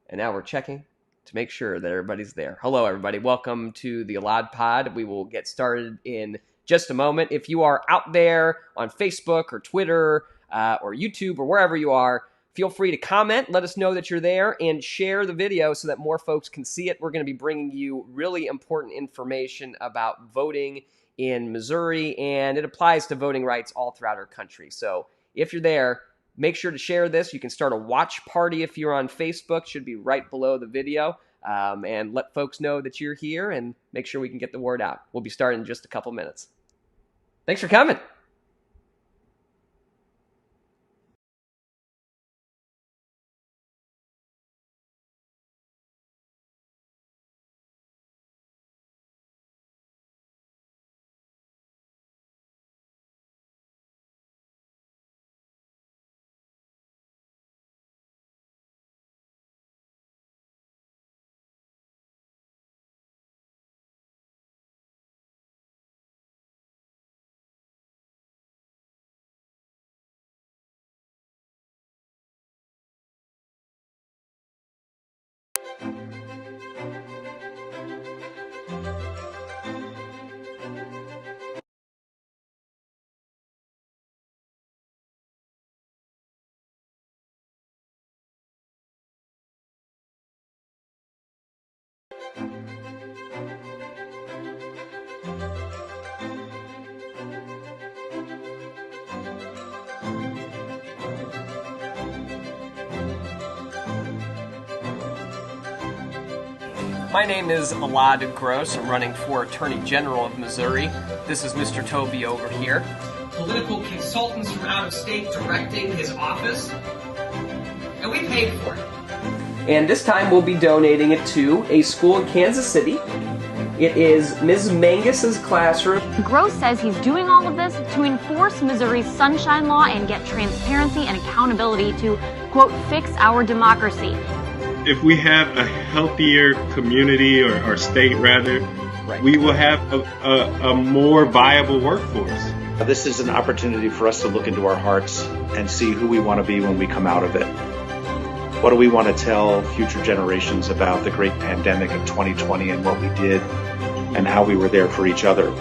And now we're checking to make sure that everybody's there. Hello, everybody. Welcome to the Elad Pod. We will get started in just a moment. If you are out there on Facebook or Twitter or YouTube or wherever you are, feel free to comment. Let us know that you're there and share the video so that more folks can see it. We're going to be bringing you really important information about voting in Missouri, and it applies to voting rights all throughout our country. So if you're there, make sure to share this. You can start a watch party if you're on Facebook. Should be right below the video. And let folks know that you're here and make sure we can get the word out. We'll be starting in just a couple minutes. Thanks for coming. My name is Elad Gross. I'm running for Attorney General of Missouri. This is Mr. Toby over here. Political consultants from out of state directing his office, and we paid for it. And this time we'll be donating it to a school in Kansas City. It is Ms. Mangus's classroom. Gross says he's doing all of this to enforce Missouri's Sunshine Law and get transparency and accountability to, quote, fix our democracy. If we have a healthier community or state, rather, Right. we will have a more viable workforce. This is an opportunity for us to look into our hearts and see who we want to be when we come out of it. What do we want to tell future generations about the great pandemic of 2020 and what we did and how we were there for each other?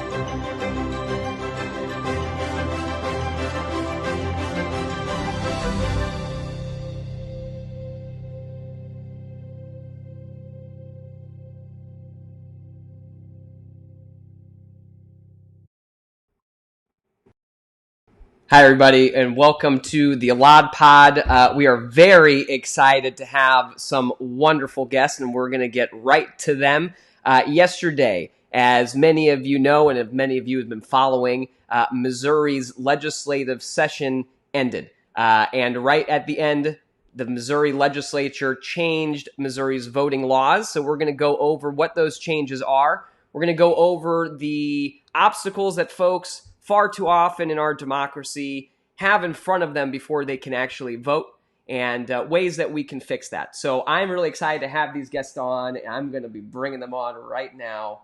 Hi, everybody, and welcome to the Elad Pod. We are very excited to have some wonderful guests, and we're going to get right to them. Yesterday, as many of you know, and if many of you have been following, Missouri's legislative session ended. And right at the end, the Missouri Legislature changed Missouri's voting laws. So we're going to go over what those changes are. We're going to go over the obstacles that folks far too often in our democracy have in front of them before they can actually vote, and ways that we can fix that. So I'm really excited to have these guests on, and I'm going to be bringing them on right now.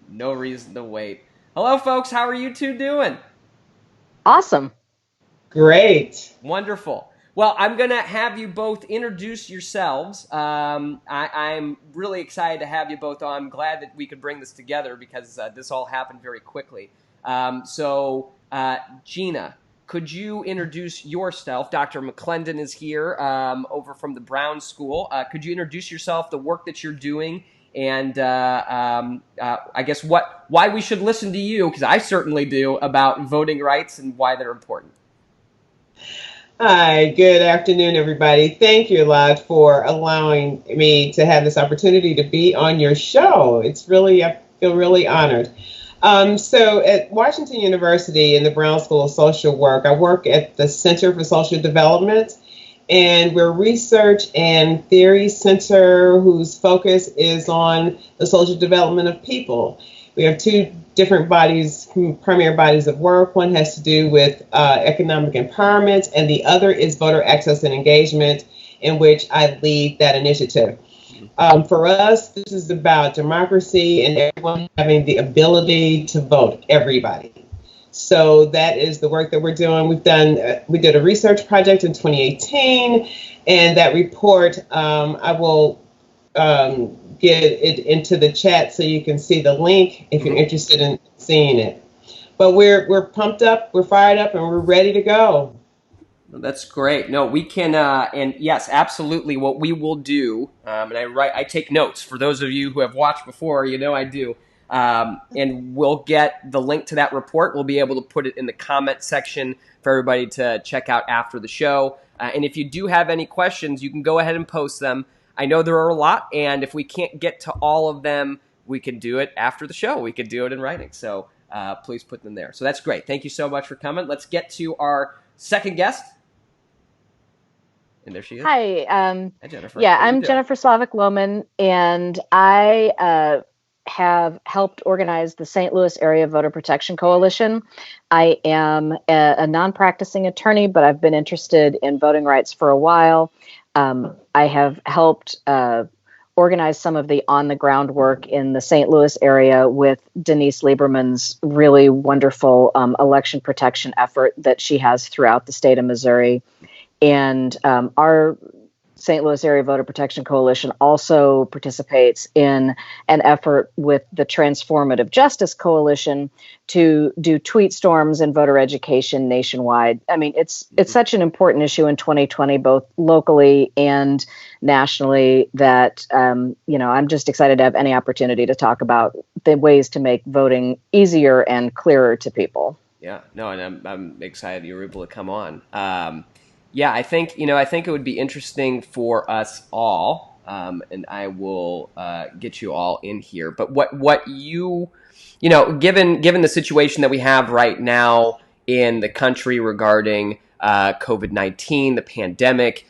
No reason to wait. Hello, folks. How are you two doing? Awesome. Great. Wonderful. Well, I'm going to have you both introduce yourselves. I'm really excited to have you both on. I'm glad that we could bring this together because this all happened very quickly. Gina, could you introduce yourself? Dr. McClendon is here over from the Brown School. Could you introduce yourself, the work that you're doing, and I guess why we should listen to you, because I certainly do, about voting rights and why they're important. Hi, good afternoon, everybody. Thank you, Elad, for allowing me to have this opportunity to be on your show. I feel really honored. So at Washington University in the Brown School of Social Work, I work at the Center for Social Development, and we're a research and theory center whose focus is on the social development of people. We have two different primary bodies of work. One has to do with economic empowerment, and the other is voter access and engagement, in which I lead that initiative. For us, this is about democracy and everyone having the ability to vote, everybody. So that is the work that we're doing. We did a research project in 2018, and that report, I will get it into the chat so you can see the link if you're interested in seeing it. But we're pumped up, we're fired up, and we're ready to go. That's great. No, we can, and yes, absolutely. What we will do, and I take notes for those of you who have watched before. You know I do. And we'll get the link to that report. We'll be able to put it in the comment section for everybody to check out after the show. And if you do have any questions, you can go ahead and post them. I know there are a lot, and if we can't get to all of them, we can do it after the show. We could do it in writing. So please put them there. So that's great. Thank you so much for coming. Let's get to our second guest. And there she is. Hi. Hi, Jennifer. Yeah, I'm Jennifer Slavic-Lohman, and I have helped organize the St. Louis Area Voter Protection Coalition. I am a non-practicing attorney, but I've been interested in voting rights for a while. I have helped organize some of the on-the-ground work in the St. Louis area with Denise Lieberman's really wonderful election protection effort that she has throughout the state of Missouri. And our St. Louis Area Voter Protection Coalition also participates in an effort with the Transformative Justice Coalition to do tweet storms and voter education nationwide. I mean, it's such an important issue in 2020, both locally and nationally, that I'm just excited to have any opportunity to talk about the ways to make voting easier and clearer to people. Yeah, no, and I'm excited you were able to come on. Yeah, I think it would be interesting for us all, and I will get you all in here. But what given the situation that we have right now in the country regarding COVID-19, the pandemic,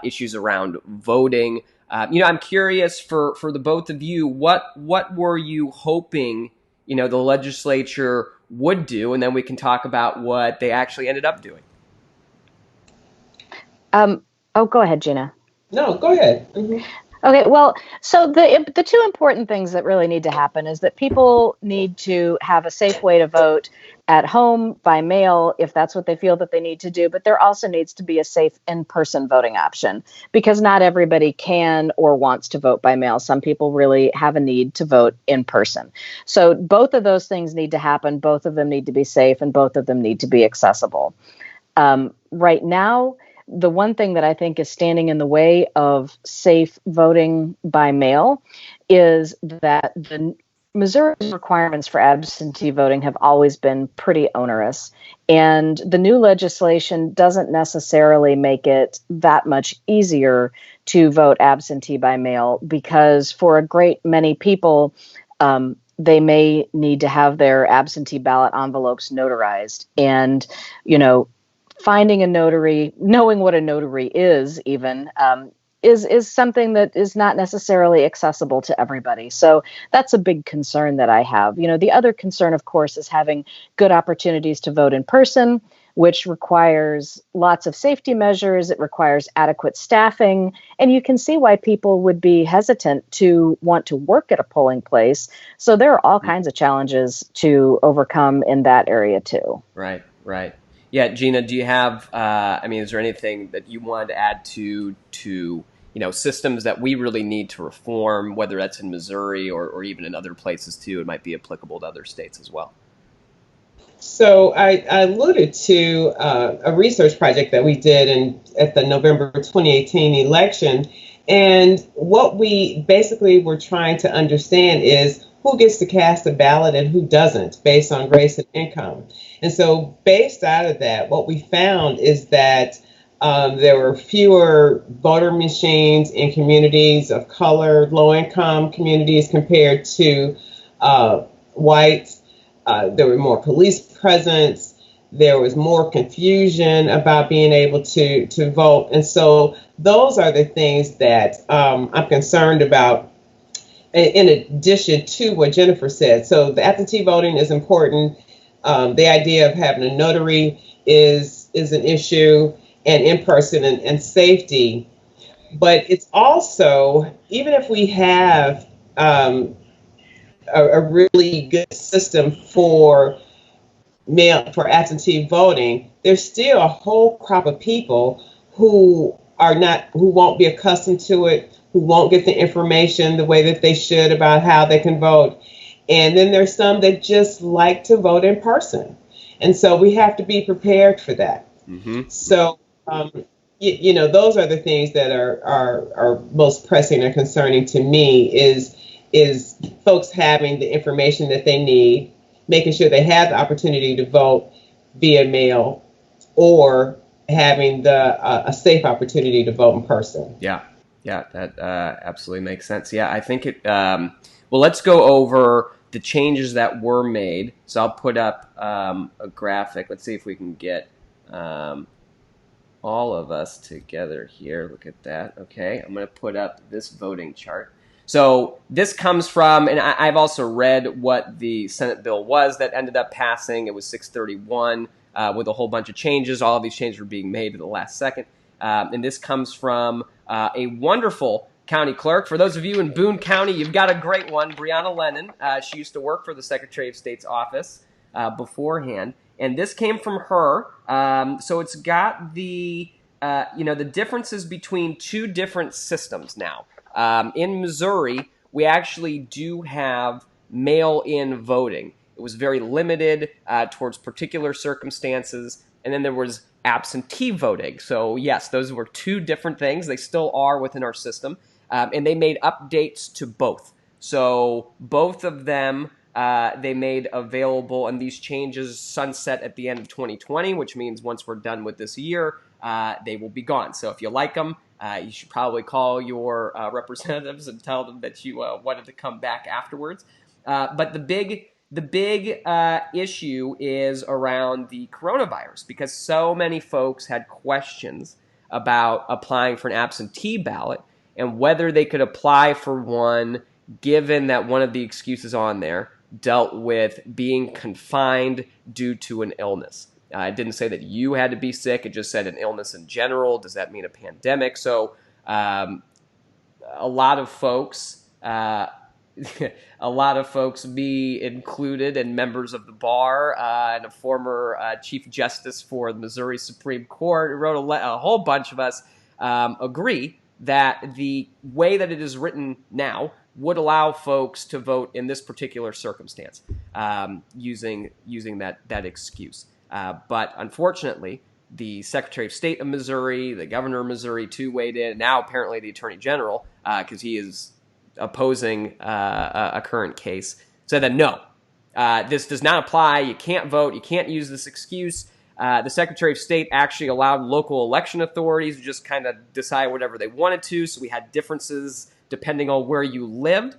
issues around voting, I'm curious for the both of you, what were you hoping, the legislature would do, and then we can talk about what they actually ended up doing. Go ahead, Gina. No, go ahead. Mm-hmm. Okay, well, so the two important things that really need to happen is that people need to have a safe way to vote at home, by mail, if that's what they feel that they need to do. But there also needs to be a safe in-person voting option, because not everybody can or wants to vote by mail. Some people really have a need to vote in person. So both of those things need to happen. Both of them need to be safe, and both of them need to be accessible. Right now, the one thing that I think is standing in the way of safe voting by mail is that the Missouri's requirements for absentee voting have always been pretty onerous, and the new legislation doesn't necessarily make it that much easier to vote absentee by mail, because for a great many people, they may need to have their absentee ballot envelopes notarized. And, finding a notary, knowing what a notary is even, is something that is not necessarily accessible to everybody. So that's a big concern that I have. The other concern, of course, is having good opportunities to vote in person, which requires lots of safety measures. It requires adequate staffing. And you can see why people would be hesitant to want to work at a polling place. So there are all kinds of challenges to overcome in that area too. Right. Yeah, Gina, do you have, is there anything that you wanted to add to systems that we really need to reform, whether that's in Missouri or even in other places too? It might be applicable to other states as well. So I alluded to a research project that we did at the November 2018 election. And what we basically were trying to understand is who gets to cast a ballot and who doesn't, based on race and income. And so based out of that, what we found is that there were fewer voter machines in communities of color, low-income communities compared to whites. There were more police presence. There was more confusion about being able to vote. And so those are the things that I'm concerned about, in addition to what Jennifer said. So the absentee voting is important. The idea of having a notary is an issue, and in-person and safety. But it's also, even if we have a really good system for mail for absentee voting, there's still a whole crop of people who won't be accustomed to it, who won't get the information the way that they should about how they can vote. And then there's some that just like to vote in person. And so we have to be prepared for that. Mm-hmm. So, those are the things that are most pressing and concerning to me is folks having the information that they need, making sure they have the opportunity to vote via mail, or having a safe opportunity to vote in person. Yeah, that absolutely makes sense. Yeah, I think it. Well, let's go over the changes that were made. So I'll put up a graphic. Let's see if we can get all of us together here. Look at that. Okay, I'm going to put up this voting chart. So this comes from, and I've also read what the Senate bill was that ended up passing. It was 631 with a whole bunch of changes. All of these changes were being made at the last second. And this comes from a wonderful county clerk. For those of you in Boone County, you've got a great one, Brianna Lennon. She used to work for the Secretary of State's office beforehand. And this came from her. So it's got the differences between two different systems now. In Missouri, we actually do have mail-in voting. It was very limited towards particular circumstances. And then there was absentee voting. So yes, those were two different things. They still are within our system. And they made updates to both. So both of them they made available, and these changes sunset at the end of 2020, which means once we're done with this year, they will be gone. So if you like them, you should probably call your representatives and tell them that you wanted to come back afterwards. But the big issue is around the coronavirus, because so many folks had questions about applying for an absentee ballot and whether they could apply for one, given that one of the excuses on there dealt with being confined due to an illness. It didn't say that you had to be sick. It just said an illness in general. Does that mean a pandemic? So a lot of folks, me included, and members of the bar, and a former Chief Justice for the Missouri Supreme Court, wrote a whole bunch of us agree that the way that it is written now would allow folks to vote in this particular circumstance using that excuse. But unfortunately, the Secretary of State of Missouri, the Governor of Missouri too weighed in, and now apparently the Attorney General, because he is opposing a current case, said that no, this does not apply. You can't vote. You can't use this excuse. The Secretary of State actually allowed local election authorities to just kind of decide whatever they wanted to, so we had differences depending on where you lived,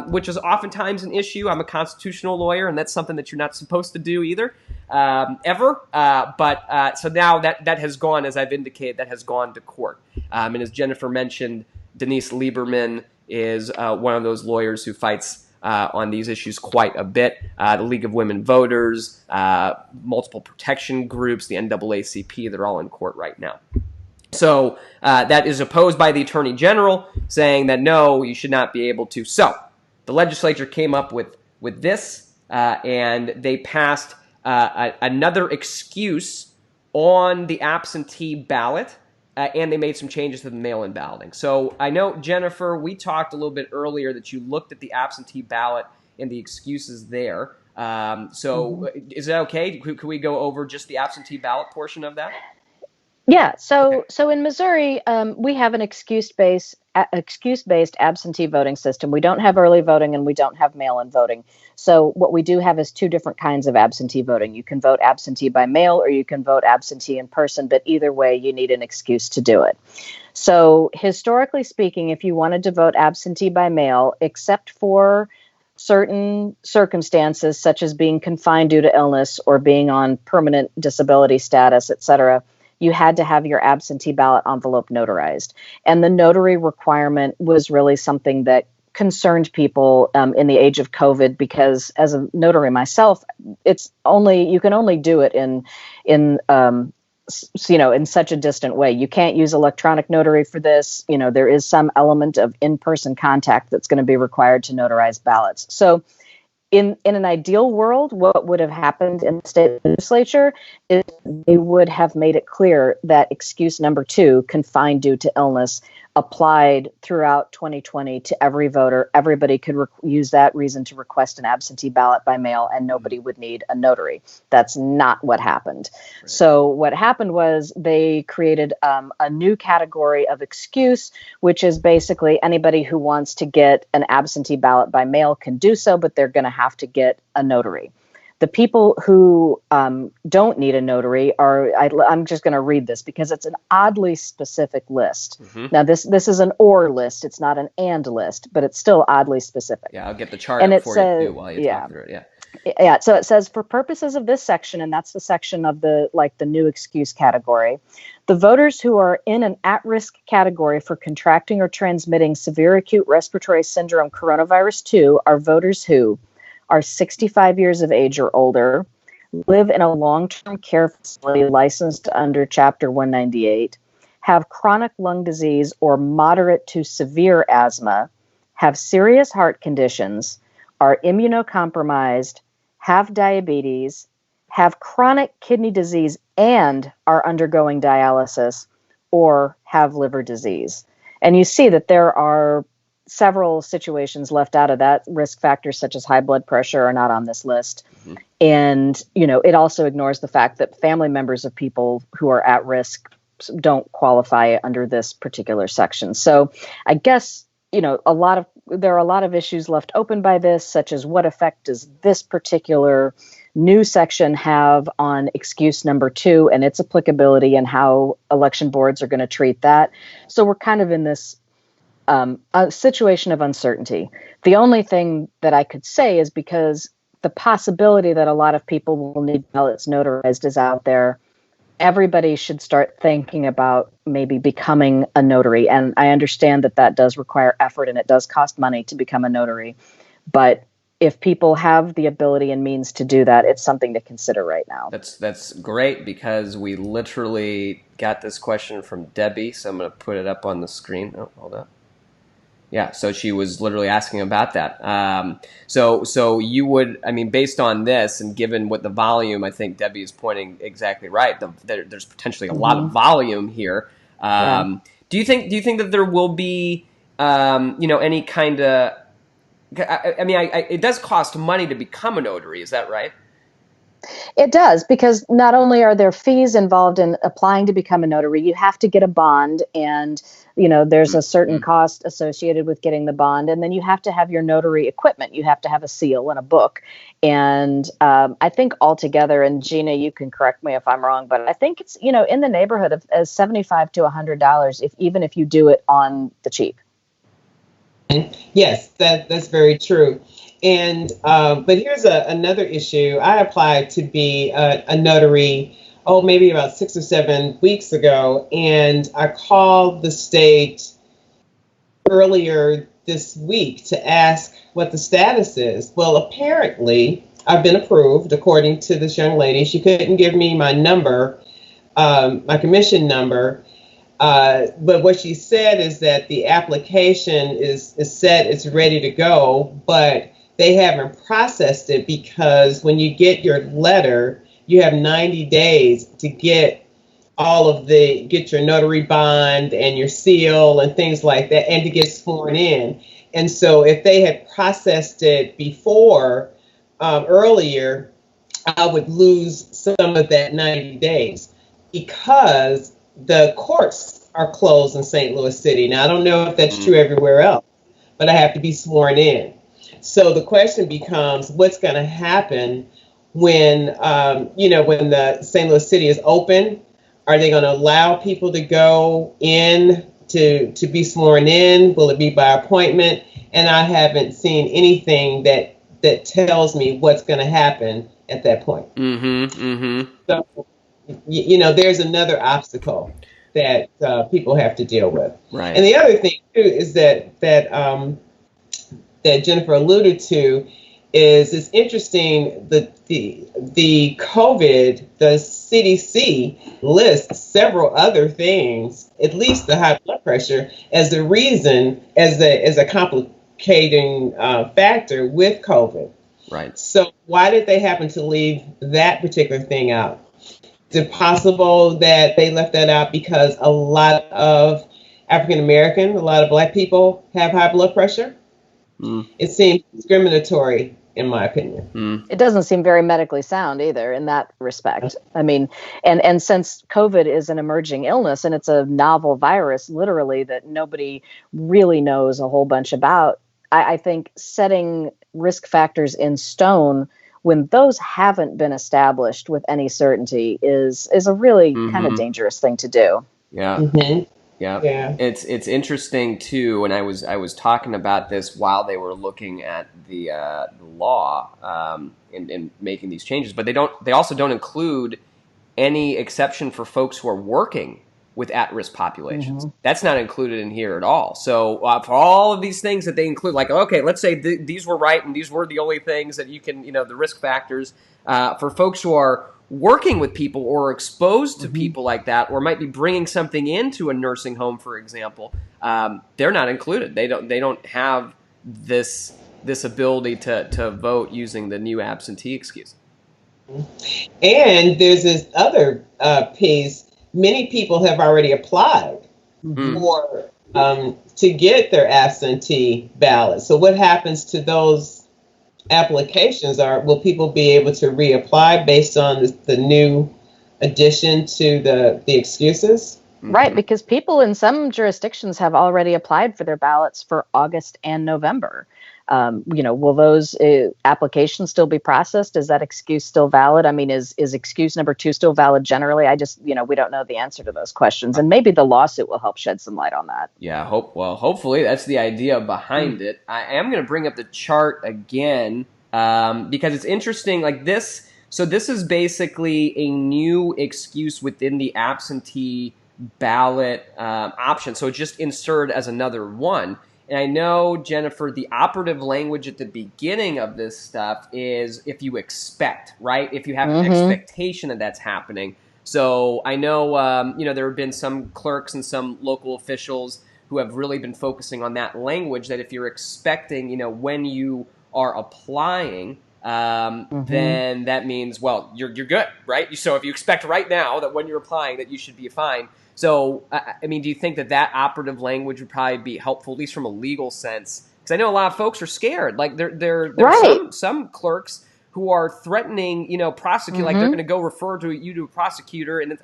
which is oftentimes an issue. I'm a constitutional lawyer, and that's something that you're not supposed to do either, ever. But so now that has gone, as I've indicated, that has gone to court. And as Jennifer mentioned, Denise Lieberman is one of those lawyers who fights on these issues quite a bit. The League of Women Voters, multiple protection groups, the NAACP, they're all in court right now. So that is opposed by the Attorney General, saying that no, you should not be able to. So the legislature came up with this, and they passed another excuse on the absentee ballot, and they made some changes to the mail-in balloting. So I know, Jennifer, we talked a little bit earlier that you looked at the absentee ballot and the excuses there. Is that okay? Could we go over just the absentee ballot portion of that? Yeah. So in Missouri, we have an excuse-based absentee voting system. We don't have early voting and we don't have mail-in voting. So what we do have is two different kinds of absentee voting. You can vote absentee by mail or you can vote absentee in person, but either way, you need an excuse to do it. So historically speaking, if you wanted to vote absentee by mail, except for certain circumstances, such as being confined due to illness or being on permanent disability status, et cetera, you had to have your absentee ballot envelope notarized. And the notary requirement was really something that concerned people in the age of COVID, because as a notary myself, you can only do it in such a distant way. You can't use electronic notary for this. There is some element of in-person contact that's going to be required to notarize ballots. So in an ideal world, what would have happened in the state legislature is they would have made it clear that excuse number 2, confined due to illness, applied throughout 2020 to every voter. Everybody could use that reason to request an absentee ballot by mail, and nobody would need a notary. That's not what happened. Right. So what happened was they created a new category of excuse, which is basically anybody who wants to get an absentee ballot by mail can do so, but they're going to have to get a notary. The people who don't need a notary I'm just going to read this because it's an oddly specific list. Mm-hmm. Now, this is an or list. It's not an and list, but it's still oddly specific. Yeah, I'll get the chart up for you too while you talk through it. Yeah. Yeah. So it says, for purposes of this section, and that's the section of the new excuse category, the voters who are in an at-risk category for contracting or transmitting severe acute respiratory syndrome coronavirus 2 are voters who are 65 years of age or older, live in a long-term care facility licensed under Chapter 198, have chronic lung disease or moderate to severe asthma, have serious heart conditions, are immunocompromised, have diabetes, have chronic kidney disease and are undergoing dialysis, or have liver disease. And you see that there are several situations left out of that. Risk factors such as high blood pressure are not on this list. Mm-hmm. And, it also ignores the fact that family members of people who are at risk don't qualify under this particular section. So I guess, there are a lot of issues left open by this, such as what effect does this particular new section have on excuse number 2 and its applicability and how election boards are going to treat that. So we're kind of in this a situation of uncertainty. The only thing that I could say is because the possibility that a lot of people will need ballots notarized is out there, everybody should start thinking about maybe becoming a notary. And I understand that does require effort and it does cost money to become a notary. But if people have the ability and means to do that, it's something to consider right now. That's great because we literally got this question from Debbie. So I'm going to put it up on the screen. Oh, hold up. Yeah, so she was literally asking about that. So you would, based on this and given what the volume, I think Debbie is pointing exactly right. There's potentially a lot of volume here. Do you think that there will be, any kind of? It does cost money to become a notary. Is that right? It does, because not only are there fees involved in applying to become a notary, you have to get a bond, and there's a certain cost associated with getting the bond, and then you have to have your notary equipment. You have to have a seal and a book, and I think altogether, and Gina, you can correct me if I'm wrong, but I think it's in the neighborhood of $75 to $100 even if you do it on the cheap. Yes, that's very true. And but here's another issue. I applied to be a notary, maybe about 6 or 7 weeks ago, and I called the state earlier this week to ask what the status is. Well, apparently I've been approved, according to this young lady. She couldn't give me my number, my commission number. But what she said is that the application is set, it's ready to go, but they haven't processed it because when you get your letter, you have 90 days to get get your notary bond and your seal and things like that, and to get sworn in. And so if they had processed it before, earlier, I would lose some of that 90 days because the courts are closed in St. Louis City. Now, I don't know if that's true everywhere else, but I have to be sworn in. So the question becomes, what's going to happen when, when the St. Louis City is open? Are they going to allow people to go in to be sworn in? Will it be by appointment? And I haven't seen anything that tells me what's going to happen at that point. So, there's another obstacle that people have to deal with. Right. And the other thing too is that Jennifer alluded to is it's interesting that the COVID, the CDC lists several other things, at least the high blood pressure, as the reason, as a complicating factor with COVID. Right. So why did they happen to leave that particular thing out? Is it possible that they left that out because a lot of African American, a lot of Black people have high blood pressure? It seems discriminatory, in my opinion. It doesn't seem very medically sound either in that respect. I mean, and since COVID is an emerging illness and it's a novel virus, literally, that nobody really knows a whole bunch about, I think setting risk factors in stone when those haven't been established with any certainty is a really kind of dangerous thing to do. Yeah. Mm-hmm. Yeah. Yeah. It's interesting too, and I was talking about this while they were looking at the law and making these changes, but they also don't include any exception for folks who are working with at-risk populations. That's not included in here at all. So for all of these things that they include, like, okay, let's say these were right and these were the only things that you can, the risk factors for folks who are working with people or exposed to people like that, or might be bringing something into a nursing home, for example, they're not included. They don't have this ability to vote using the new absentee excuse. And there's this other piece. Many people have already applied for to get their absentee ballot. So what happens to those applications? Will people be able to reapply based on the new addition to the excuses? Right, because people in some jurisdictions have already applied for their ballots for August and November. Will those applications still be processed? Is that excuse still valid? I mean, is excuse number 2 still valid generally? I just, we don't know the answer to those questions. And maybe the lawsuit will help shed some light on that. Yeah, hopefully that's the idea behind it. I am going to bring up the chart again because it's interesting. Like this, so this is basically a new excuse within the absentee ballot option. So it's just inserted as another one. And I know, Jennifer, the operative language at the beginning of this stuff is if you expect, right? If you have an expectation that that's happening. So I know, there have been some clerks and some local officials who have really been focusing on that language, that if you're expecting, when you are applying, then that means, well, you're good, right? So if you expect right now that when you're applying that you should be fine. So, I mean, do you think that operative language would probably be helpful, at least from a legal sense? Because I know a lot of folks are scared. Like there are some clerks who are threatening, prosecute, like they're going to go refer you to a prosecutor, and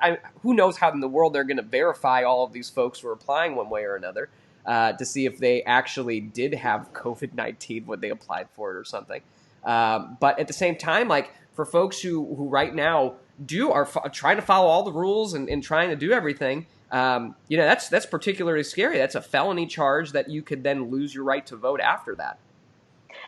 who knows how in the world they're going to verify all of these folks who are applying one way or another to see if they actually did have COVID-19 when they applied for it or something. But at the same time, like for folks who right now are trying to follow all the rules and trying to do everything, that's particularly scary. That's a felony charge that you could then lose your right to vote after that.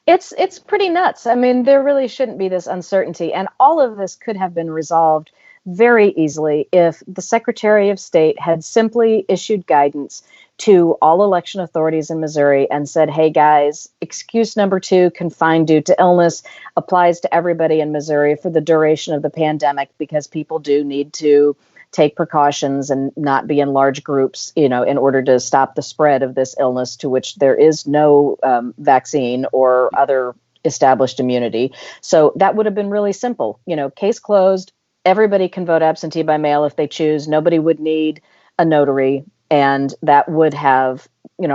It's pretty nuts. I mean, there really shouldn't be this uncertainty, and all of this could have been resolved very easily if the Secretary of State had simply issued guidance to all election authorities in Missouri and said, hey guys, excuse number 2, confined due to illness, applies to everybody in Missouri for the duration of the pandemic, because people do need to take precautions and not be in large groups, in order to stop the spread of this illness, to which there is no vaccine or other established immunity. So that would have been really simple. Case closed. Everybody can vote absentee by mail if they choose. Nobody would need a notary. And that would have,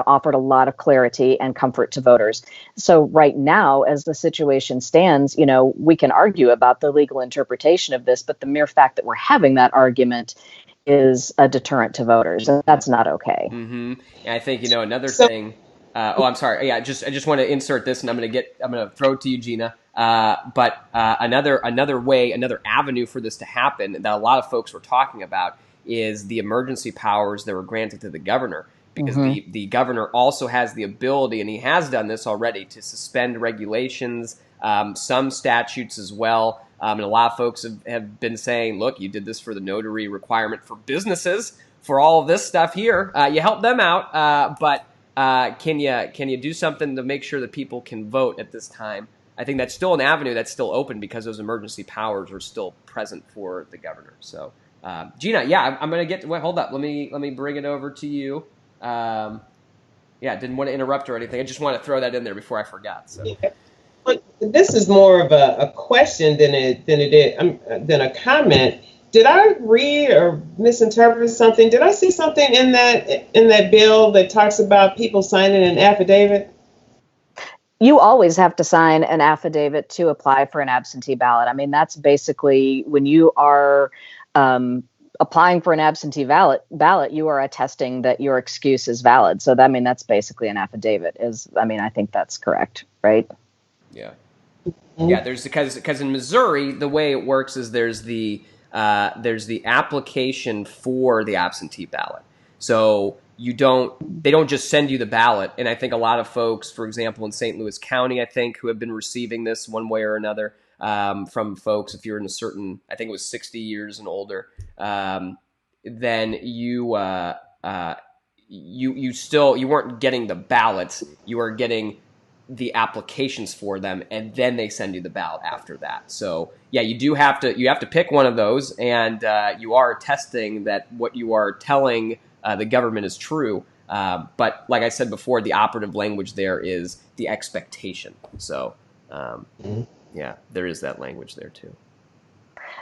offered a lot of clarity and comfort to voters. So right now, as the situation stands, we can argue about the legal interpretation of this, but the mere fact that we're having that argument is a deterrent to voters, and that's not okay. And I think, another thing. I'm sorry. Yeah, I just want to insert this, and I'm going to throw it to you, Gina. But another avenue for this to happen that a lot of folks were talking about is the emergency powers that were granted to the governor, because the governor also has the ability, and he has done this already, to suspend regulations, some statutes as well. And a lot of folks have been saying, look, you did this for the notary requirement for businesses, for all of this stuff here. You helped them out, but can you do something to make sure that people can vote at this time? I think that's still an avenue that's still open because those emergency powers are still present for the governor. So, Gina, yeah, I'm going to hold up. Let me bring it over to you. Didn't want to interrupt or anything. I just want to throw that in there before I forgot. So. But this is more of a question than a comment. Did I read or misinterpret something? Did I see something in that bill that talks about people signing an affidavit? You always have to sign an affidavit to apply for an absentee ballot. I mean, that's basically when you are applying for an absentee ballot, you are attesting that your excuse is valid. So I mean, that's basically an affidavit. I think that's correct, right? Yeah. Yeah, there's because in Missouri the way it works is there's the application for the absentee ballot. So they don't just send you the ballot. And I think a lot of folks, for example, in St. Louis County, I think, who have been receiving this one way or another from folks, if you're in a certain, I think it was 60 years and older, then you weren't getting the ballots, you were getting the applications for them, and then they send you the ballot after that. So yeah, you have to pick one of those, and you are attesting that what you are telling the government is true. But like I said before, the operative language there is the expectation. So yeah, there is that language there too.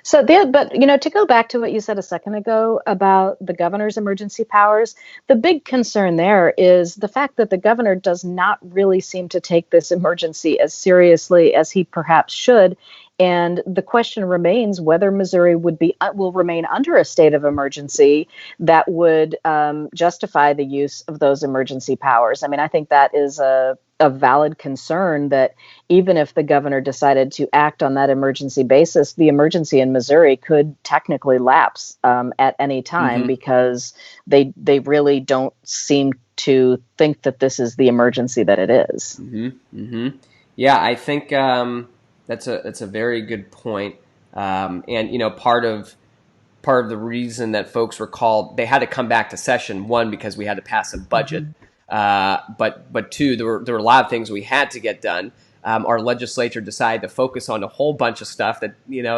So but to go back to what you said a second ago about the governor's emergency powers, the big concern there is the fact that the governor does not really seem to take this emergency as seriously as he perhaps should. And the question remains whether Missouri will remain under a state of emergency that would justify the use of those emergency powers. I mean, I think that is a valid concern, that even if the governor decided to act on that emergency basis, the emergency in Missouri could technically lapse at any time, because they really don't seem to think that this is the emergency that it is. Yeah, I think that's a very good point. And part of the reason that folks were called, they had to come back to session, one, because we had to pass a budget. But two, there were a lot of things we had to get done. Our legislature decided to focus on a whole bunch of stuff that,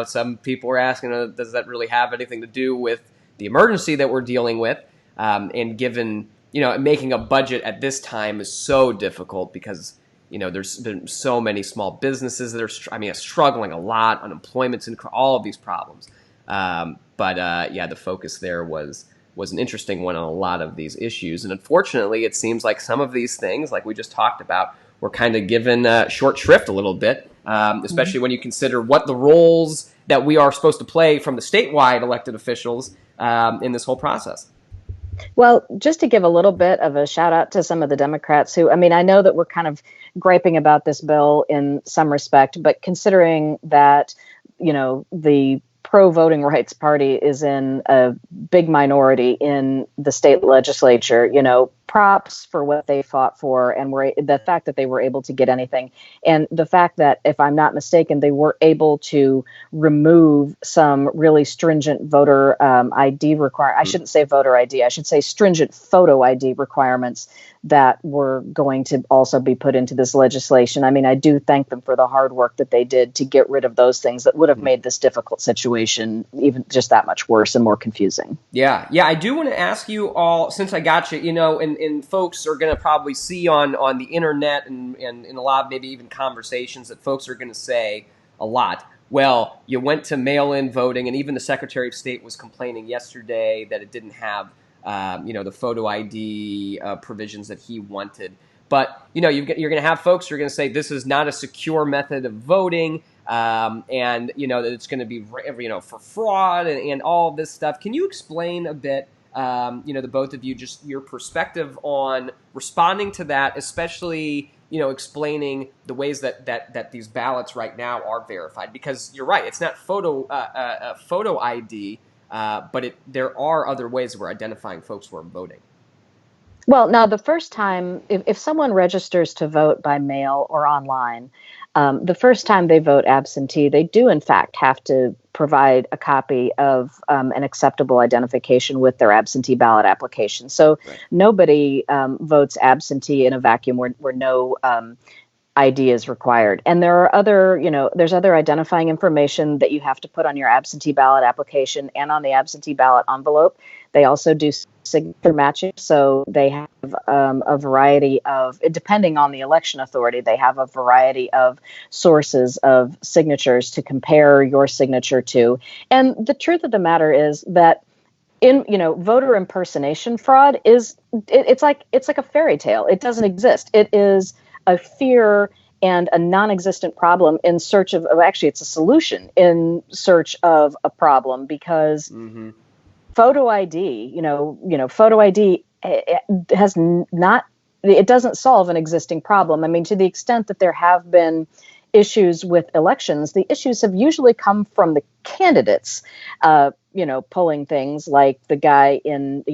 some people were asking, does that really have anything to do with the emergency that we're dealing with? And given, making a budget at this time is so difficult because, there's been so many small businesses that are, struggling a lot, unemployment's and all of these problems. But the focus there was an interesting one on a lot of these issues. And unfortunately, it seems like some of these things, like we just talked about, were kind of given short shrift a little bit, especially when you consider what the roles that we are supposed to play from the statewide elected officials in this whole process. Well, just to give a little bit of a shout out to some of the Democrats who, I know that we're kind of griping about this bill in some respect, but considering that, the pro-voting rights party is in a big minority in the state legislature, props for what they fought for, and the fact that they were able to get anything. And the fact that, if I'm not mistaken, they were able to remove some really stringent voter ID I shouldn't say voter ID, I should say stringent photo ID requirements that were going to also be put into this legislation. I do thank them for the hard work that they did to get rid of those things that would have made this difficult situation even just that much worse and more confusing. Yeah. I do want to ask you all, since I got you, and folks are going to probably see on the internet and in a lot of maybe even conversations that folks are going to say a lot, well, you went to mail-in voting, and even the Secretary of State was complaining yesterday that it didn't have the photo ID provisions that he wanted. But, you're going to have folks who are going to say this is not a secure method of voting, and, that it's going to be, for fraud and all of this stuff. Can you explain a bit, the both of you, just your perspective on responding to that, especially, explaining the ways that these ballots right now are verified? Because you're right, it's not photo ID, but there are other ways we're identifying folks who are voting. Well, now, the first time, if someone registers to vote by mail or online, the first time they vote absentee, they do, in fact, have to provide a copy of an acceptable identification with their absentee ballot application. So nobody votes absentee in a vacuum where no ID is required. And there are there's other identifying information that you have to put on your absentee ballot application and on the absentee ballot envelope They also do signature matching. So they have a variety of, depending on the election authority, they have a variety of sources of signatures to compare your signature to. And the truth of the matter is that voter impersonation fraud it's like a fairy tale. It doesn't exist. It is a fear and a non-existent problem in search of actually it's a solution in search of a problem, because photo ID, photo ID has not, it doesn't solve an existing problem. I mean, to the extent that there have been issues with elections, the issues have usually come from the candidates, pulling things like the guy in,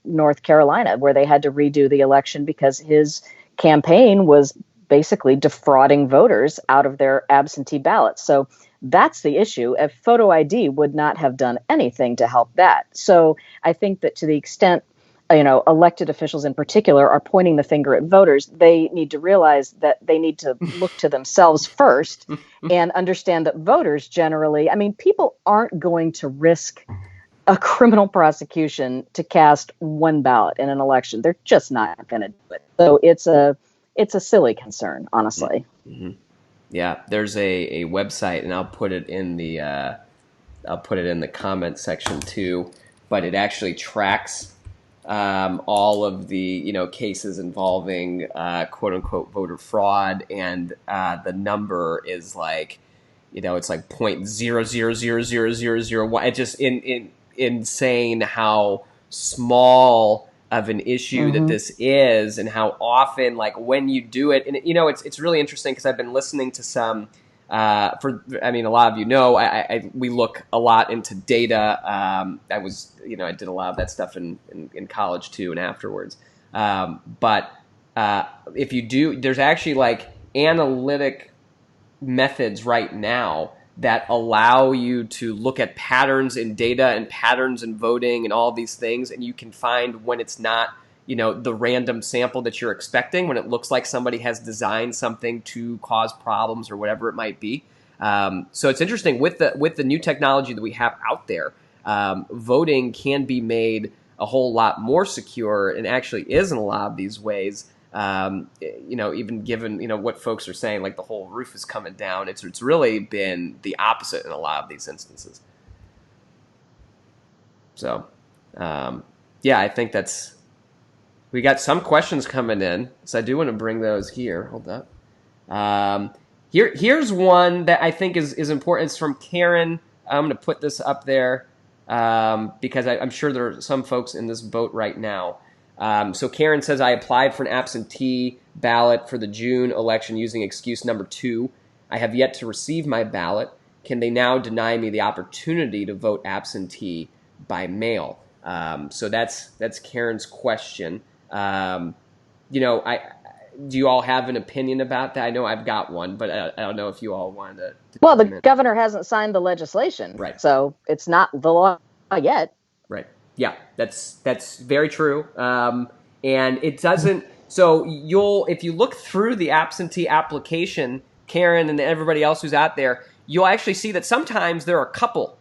North Carolina, where they had to redo the election because his campaign was basically defrauding voters out of their absentee ballots. So that's the issue. A photo ID would not have done anything to help that. So I think that to the extent, elected officials in particular are pointing the finger at voters, they need to realize that they need to look to themselves first and understand that voters generally, I mean, people aren't going to risk a criminal prosecution to cast one ballot in an election. They're just not going to do it. So it's a silly concern, honestly. Mm-hmm. Yeah, there's a website, and I'll put it in the comment section too. But it actually tracks all of the cases involving quote unquote voter fraud, and the number is like it's like 0.0000001. It's just insane how small of an issue that this is, and how often, like, when you do it, and it's really interesting because I've been listening to some a lot of we look a lot into data. I did a lot of that stuff in college too, and afterwards. But if you do, there's actually like analytic methods right now that allow you to look at patterns in data and patterns in voting and all these things, and you can find when it's not, the random sample that you're expecting, when it looks like somebody has designed something to cause problems or whatever it might be. So it's interesting with the new technology that we have out there. Voting can be made a whole lot more secure, and actually is in a lot of these ways. Even given what folks are saying, like the whole roof is coming down, it's really been the opposite in a lot of these instances. So, I think we got some questions coming in, so I do want to bring those here. Hold up. Here's one that I think is important. It's from Karen. I'm going to put this up there because I'm sure there are some folks in this boat right now. So Karen says, I applied for an absentee ballot for the June election using excuse number 2. I have yet to receive my ballot. Can they now deny me the opportunity to vote absentee by mail? So that's Karen's question. Do you all have an opinion about that? I know I've got one, but I don't know if you all wanted to well, the governor hasn't signed the legislation, right? So it's not the law yet. Right. Yeah, that's very true. And it doesn't. So if you look through the absentee application, Karen and everybody else who's out there, you'll actually see that sometimes there are a couple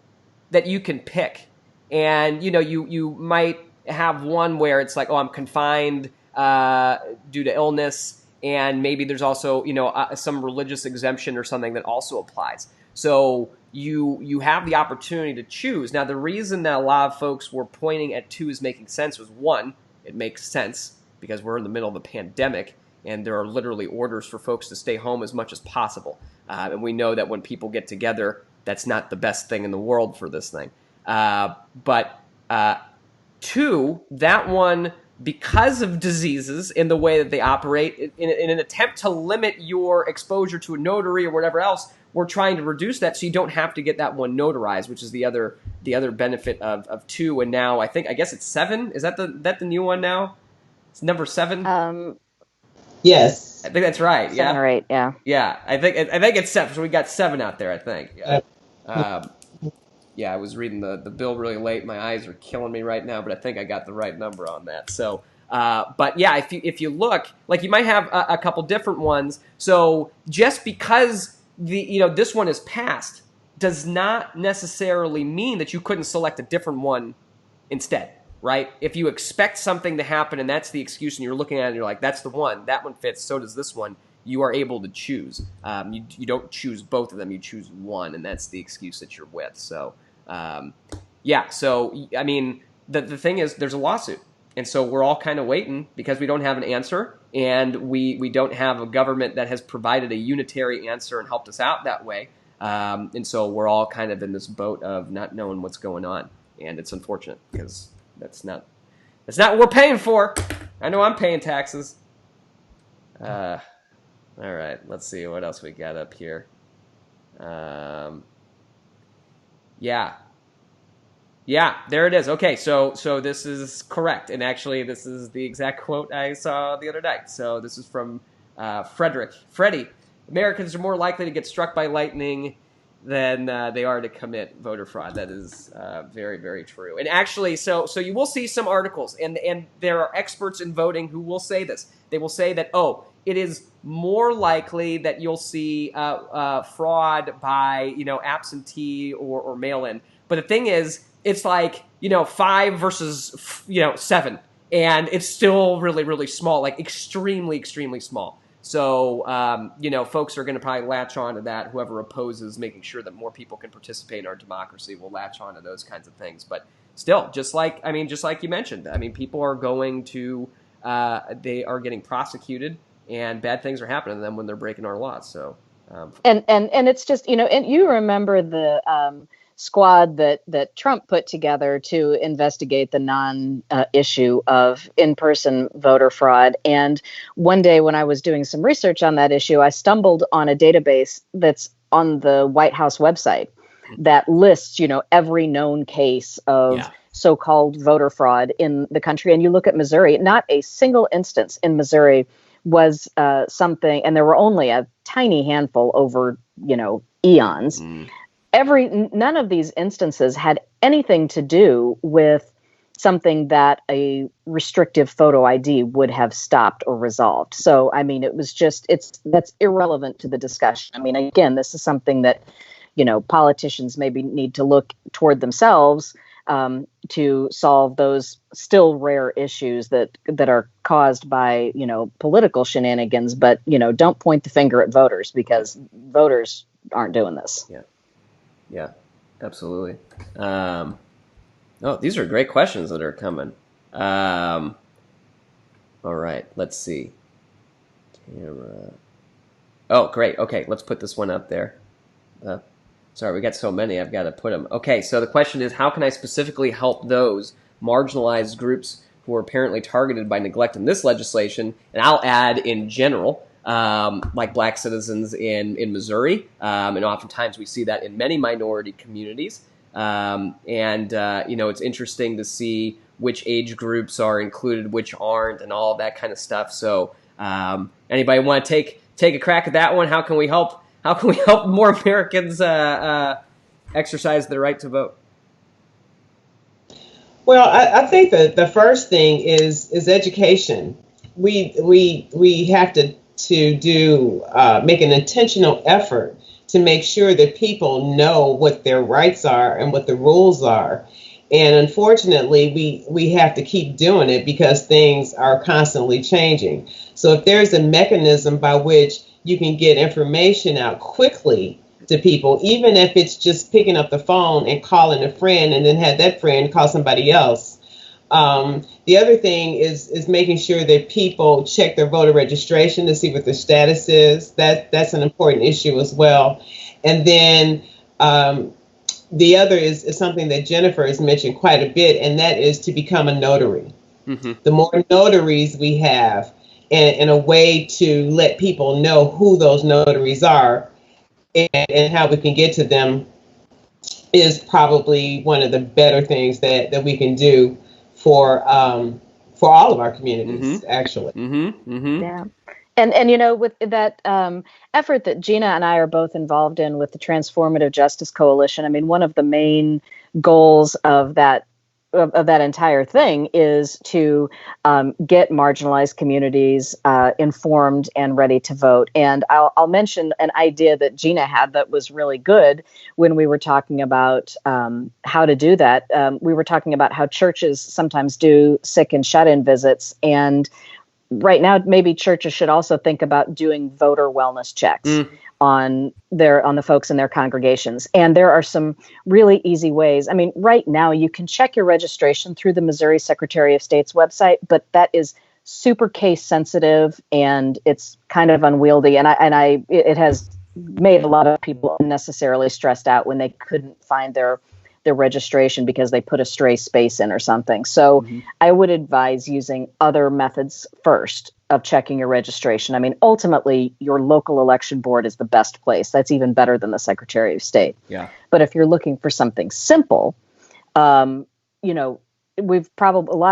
that you can pick, and you might have one where it's like, oh, I'm confined due to illness, and maybe there's also some religious exemption or something that also applies. So you have the opportunity to choose. Now, the reason that a lot of folks were pointing at 2 as making sense was, 1, it makes sense because we're in the middle of a pandemic, and there are literally orders for folks to stay home as much as possible. And we know that when people get together, that's not the best thing in the world for this thing. But 2, that one, because of diseases in the way that they operate, in an attempt to limit your exposure to a notary or whatever else, we're trying to reduce that so you don't have to get that one notarized, which is the other benefit of 2. And now I guess it's 7. Is that the new one now? It's number 7. Yes, I think that's right. 7 or 8. Yeah. Yeah, I think it's 7. So we got 7 out there, I think. Yeah. I was reading the bill really late. My eyes are killing me right now, but I think I got the right number on that. So, but yeah, if you look, like, you might have a couple different ones. So just because this one is passed does not necessarily mean that you couldn't select a different one instead, right? If you expect something to happen and that's the excuse and you're looking at it and you're like, that's the one, that one fits, so does this one, you are able to choose. You don't choose both of them, you choose one, and that's the excuse that you're with. So, yeah, so, I mean, the thing is, there's a lawsuit. And so we're all kind of waiting because we don't have an answer, and we don't have a government that has provided a unitary answer and helped us out that way. And so we're all kind of in this boat of not knowing what's going on. And it's unfortunate because that's not what we're paying for. I know I'm paying taxes. All right, let's see what else we got up here. Yeah, there it is. Okay, so this is correct. And actually, this is the exact quote I saw the other night. So this is from Freddie. Americans are more likely to get struck by lightning than they are to commit voter fraud. That is very, very true. And actually, so you will see some articles, and there are experts in voting who will say this. They will say that, it is more likely that you'll see fraud by, absentee or mail-in. But the thing is, it's like, 5 versus, 7. And it's still really, really small, like extremely, extremely small. So, folks are going to probably latch on to that. Whoever opposes making sure that more people can participate in our democracy will latch on to those kinds of things. But still, just like you mentioned, people are going to, they are getting prosecuted, and bad things are happening to them when they're breaking our laws. So, and it's just, and you remember the squad that Trump put together to investigate the non-issue of in-person voter fraud. And one day when I was doing some research on that issue, I stumbled on a database that's on the White House website that lists, every known case of so-called voter fraud in the country. And you look at Missouri, not a single instance in Missouri was something, and there were only a tiny handful over, eons. None of these instances had anything to do with something that a restrictive photo ID would have stopped or resolved. So, it was just, that's irrelevant to the discussion. Again, this is something that, politicians maybe need to look toward themselves to solve those still rare issues that are caused by, political shenanigans. But, don't point the finger at voters, because voters aren't doing this. Yeah, absolutely. These are great questions that are coming. All right, let's see. Camera. Oh, great. Okay, let's put this one up there. Sorry, we got so many, I've got to put them. Okay, so the question is, how can I specifically help those marginalized groups who are apparently targeted by neglect in this legislation? And I'll add in general, like Black citizens in Missouri. And oftentimes we see that in many minority communities. It's interesting to see which age groups are included, which aren't, and all of that kind of stuff. So anybody want to take a crack at that one? How can we help more Americans exercise their right to vote? Well, I think that the first thing is education. We have to make an intentional effort to make sure that people know what their rights are and what the rules are. And unfortunately, we have to keep doing it because things are constantly changing. So if there's a mechanism by which you can get information out quickly to people, even if it's just picking up the phone and calling a friend and then have that friend call somebody else. The other thing is making sure that people check their voter registration to see what their status is. That's an important issue as well. And then the other is something that Jennifer has mentioned quite a bit, and that is to become a notary. Mm-hmm. The more notaries we have, and a way to let people know who those notaries are and how we can get to them, is probably one of the better things that we can do for all of our communities, actually. Mm-hmm. Mm-hmm. Yeah. And with that effort that Gina and I are both involved in with the Transformative Justice Coalition, one of the main goals of that of that entire thing is to get marginalized communities informed and ready to vote. And I'll mention an idea that Gina had that was really good when we were talking about how to do that. We were talking about how churches sometimes do sick and shut-in visits, and right now maybe churches should also think about doing voter wellness checks on the folks in their congregations. And there are some really easy ways. I mean, right now you can check your registration through the Missouri Secretary of State's website, but that is super case sensitive and it's kind of unwieldy. And it has made a lot of people unnecessarily stressed out when they couldn't find their registration because they put a stray space in or something. So I would advise using other methods first of checking your registration. I mean, ultimately, your local election board is the best place. That's even better than the Secretary of State. Yeah. But if you're looking for something simple, a lot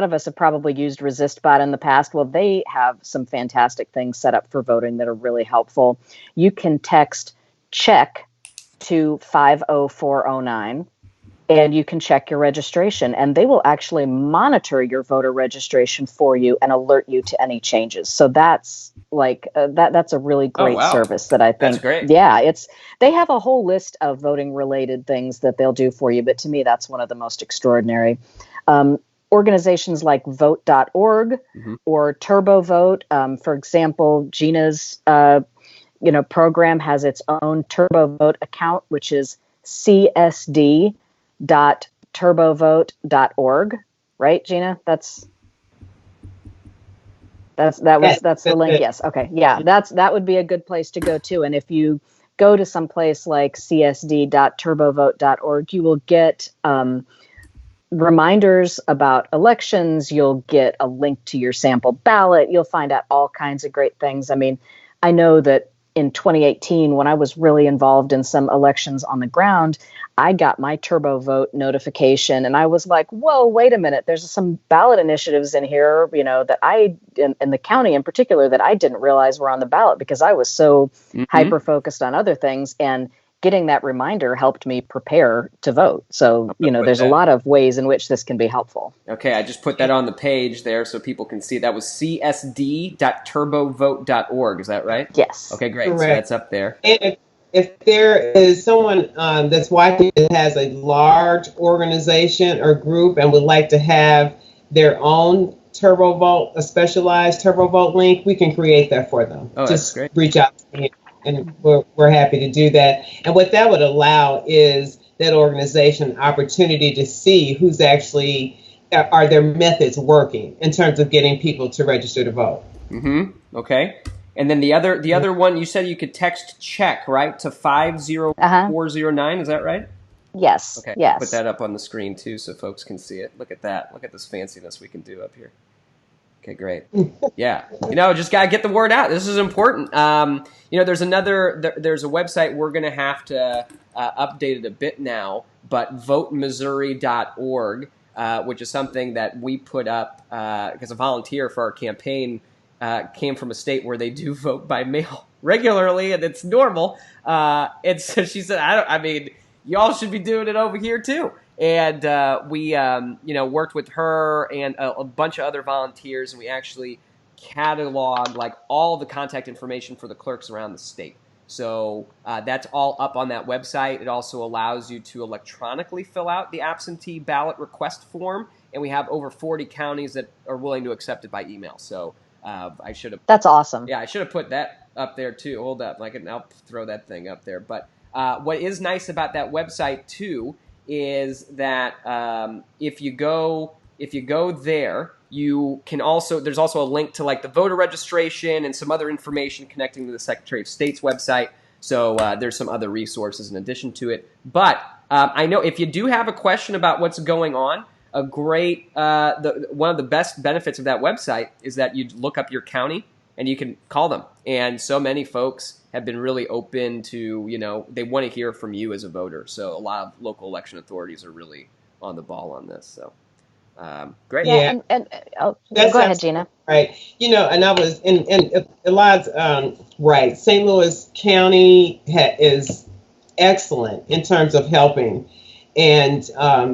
of us have probably used ResistBot in the past. Well, they have some fantastic things set up for voting that are really helpful. You can text check to 50409. And you can check your registration, and they will actually monitor your voter registration for you and alert you to any changes. So that's that's a really great service that I think. That's great. Yeah, they have a whole list of voting related things that they'll do for you, but to me, that's one of the most extraordinary. Organizations like vote.org or TurboVote, for example, Gina's program has its own TurboVote account, which is csd.turbovote.org, right, Gina? That's the link. Yes. Okay. Yeah. That would be a good place to go too. And if you go to some place like csd.turbovote.org, you will get reminders about elections. You'll get a link to your sample ballot. You'll find out all kinds of great things. I mean, I know that in 2018, when I was really involved in some elections on the ground, I got my TurboVote notification and I was like, whoa, wait a minute. There's some ballot initiatives in here, that in the county in particular, that I didn't realize were on the ballot because I was so hyper focused on other things. And getting that reminder helped me prepare to vote. So, there's a lot of ways in which this can be helpful. Okay, I just put that on the page there so people can see. That was csd.turbovote.org. Is that right? Yes. Okay, great. Correct. So that's up there. And if there is someone that's watching that has a large organization or group and would like to have their own TurboVote, a specialized TurboVote link, we can create that for them. Oh, just that's great. reach out to me. And we're happy to do that. And what that would allow is that organization opportunity to see who's actually, are their methods working in terms of getting people to register to vote. Okay. And then the other one, you said you could text check, right, to 50409. Is that right? Yes. Okay. Yes. Put that up on the screen too so folks can see it. Look at that. Look at this fanciness we can do up here. Okay, great. Yeah. Just got to get the word out. This is important. There's a website we're going to have to update it a bit now, but votemissouri.org, which is something that we put up because a volunteer for our campaign came from a state where they do vote by mail regularly, and it's normal. And so she said, y'all should be doing it over here too. And we worked with her and a bunch of other volunteers, and we actually cataloged all the contact information for the clerks around the state. So that's all up on that website. It also allows you to electronically fill out the absentee ballot request form, and we have over 40 counties that are willing to accept it by email. So I should have. That's awesome. Yeah, I should have put that up there too. Hold up, I'll throw that thing up there. But what is nice about that website too is that if you go there, you can there's also a link to the voter registration and some other information connecting to the Secretary of State's website. So there's some other resources in addition to it. But I know if you do have a question about what's going on, a great one of the best benefits of that website is that you look up your county and you can call them. And so many folks have been really open to, they want to hear from you as a voter. So a lot of local election authorities are really on the ball on this. So great. Yeah. And go ahead, Gina. Right. And I was in Elad's right. St. Louis County is excellent in terms of helping. and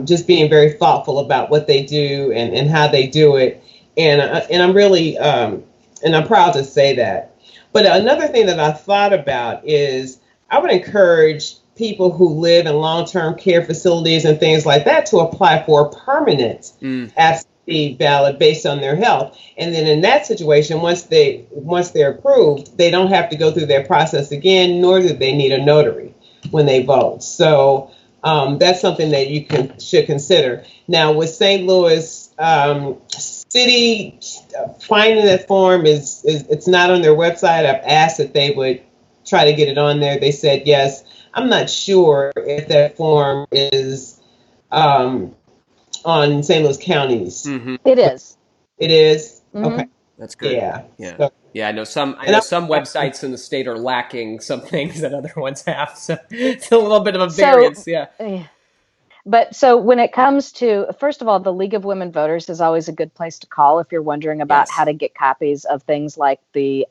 just being very thoughtful about what they do and how they do it. And I'm really and I'm proud to say that. But another thing that I thought about is I would encourage people who live in long-term care facilities and things like that to apply for a permanent absentee ballot based on their health. And then in that situation, once they're approved, they don't have to go through their process again, nor do they need a notary when they vote. So that's something that you should consider. Now, with St. Louis City, finding that form it's not on their website. I've asked if they would try to get it on there. They said yes. I'm not sure if that form is on St. Louis County's. Mm-hmm. It is. It is? Mm-hmm. Okay. That's good. Yeah. Yeah. So, yeah, I know some websites in the state are lacking some things that other ones have. So it's a little bit of a variance. Yeah. But so when it comes to, first of all, the League of Women Voters is always a good place to call if you're wondering about how to get copies of things like the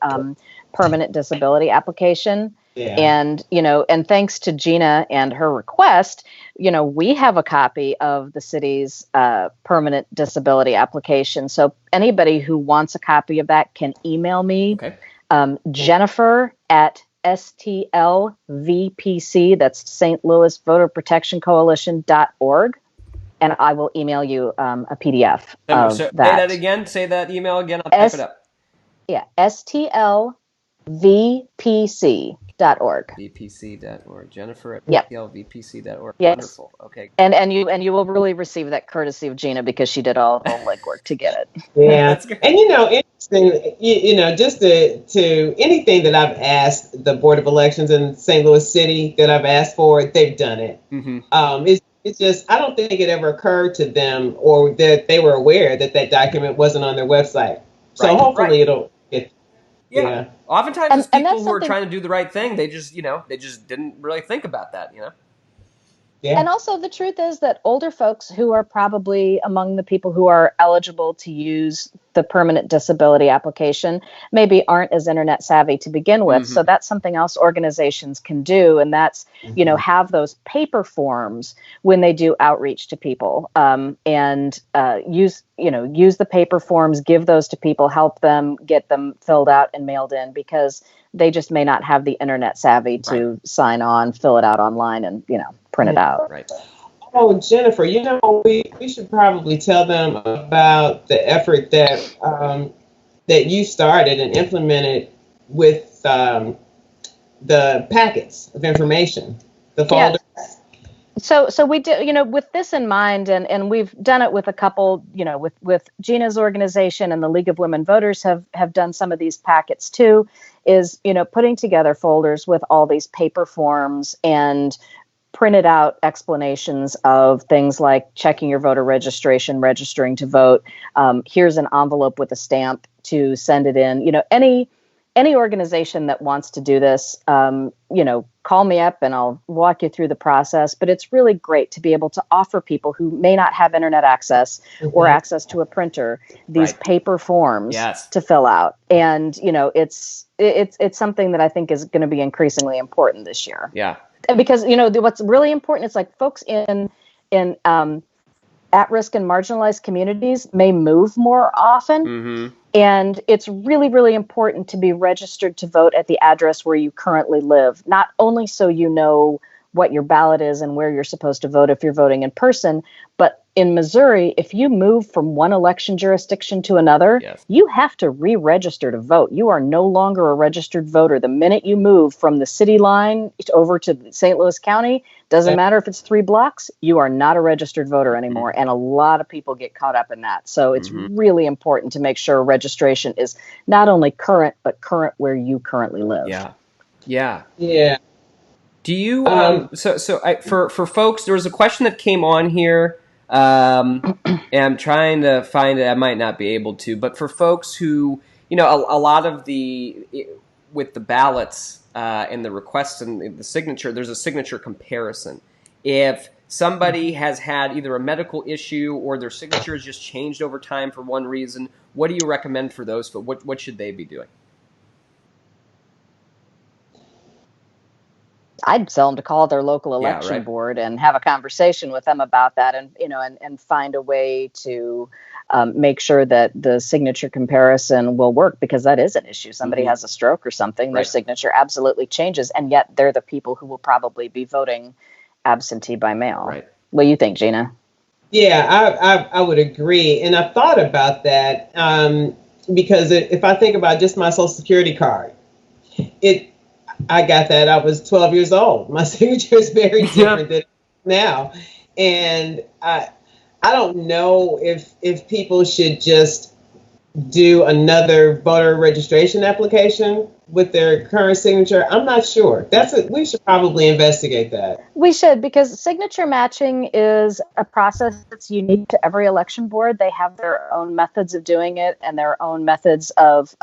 permanent disability application. Yeah. And, and thanks to Gina and her request, we have a copy of the city's permanent disability application. So anybody who wants a copy of that can email me, Jennifer at STLVPC, that's St. Louis Voter Protection Coalition.org, and I will email you a PDF of Say that. that again. Say that email again. I'll type it up. Yeah, STLVPC.org. VPC.org. Jennifer at STLVPC.org. Yes. Wonderful. Okay. And you will really receive that courtesy of Gina because she did all the legwork to get it. Yeah. That's good. And interesting, just to anything that I've asked the Board of Elections in St. Louis City that I've asked for, they've done it. Mm-hmm. It's just, I don't think it ever occurred to them or that they were aware that document wasn't on their website. So hopefully it'll get. Yeah. Oftentimes it's people who are trying to do the right thing. They just didn't really think about that, Yeah. And also the truth is that older folks who are probably among the people who are eligible to use the permanent disability application maybe aren't as internet savvy to begin with. Mm-hmm. So that's something else organizations can do. And that's, have those paper forms when they do outreach to people, and use the paper forms, give those to people, help them get them filled out and mailed in because they just may not have the internet savvy to sign on, fill it out online and, print it out. Right. Oh, Jennifer, we should probably tell them about the effort that you started and implemented with the packets of information, the folders. Yeah. So we do, with this in mind, and we've done it with a couple, with Gina's organization and the League of Women Voters have done some of these packets too, is, putting together folders with all these paper forms and printed out explanations of things like checking your voter registration, registering to vote. Here's an envelope with a stamp to send it in. Any organization that wants to do this, call me up and I'll walk you through the process. But it's really great to be able to offer people who may not have internet access or access to a printer these paper forms to fill out. And it's something that I think is going to be increasingly important this year. Yeah. Because what's really important is like folks in at-risk and marginalized communities may move more often. Mm-hmm. And it's really, really important to be registered to vote at the address where you currently live, not only so you know what your ballot is and where you're supposed to vote if you're voting in person, but in Missouri, if you move from one election jurisdiction to another, you have to re-register to vote. You are no longer a registered voter. The minute you move from the city line over to St. Louis County, doesn't matter if it's 3 blocks, you are not a registered voter anymore. And a lot of people get caught up in that. So it's really important to make sure registration is not only current, but current where you currently live. Yeah. Do you, for folks, there was a question that came on here, and I'm trying to find it. I might not be able to, but for folks who, a lot of with the ballots and the requests and the signature, there's a signature comparison. If somebody has had either a medical issue or their signature has just changed over time for one reason, what do you recommend for those? What should they be doing? I'd tell them to call their local election board and have a conversation with them about that, and and find a way to make sure that the signature comparison will work, because that is an issue. Somebody has a stroke or something, their signature absolutely changes, and yet they're the people who will probably be voting absentee by mail. Right. What do you think, Gina? Yeah, I would agree. And I thought about that because if I think about just my Social Security card, I got that. I was 12 years old. My signature is very different than now. And I don't know if people should just do another voter registration application with their current signature. I'm not sure. We should probably investigate that. We should, because signature matching is a process that's unique to every election board. They have their own methods of doing it and their own methods of,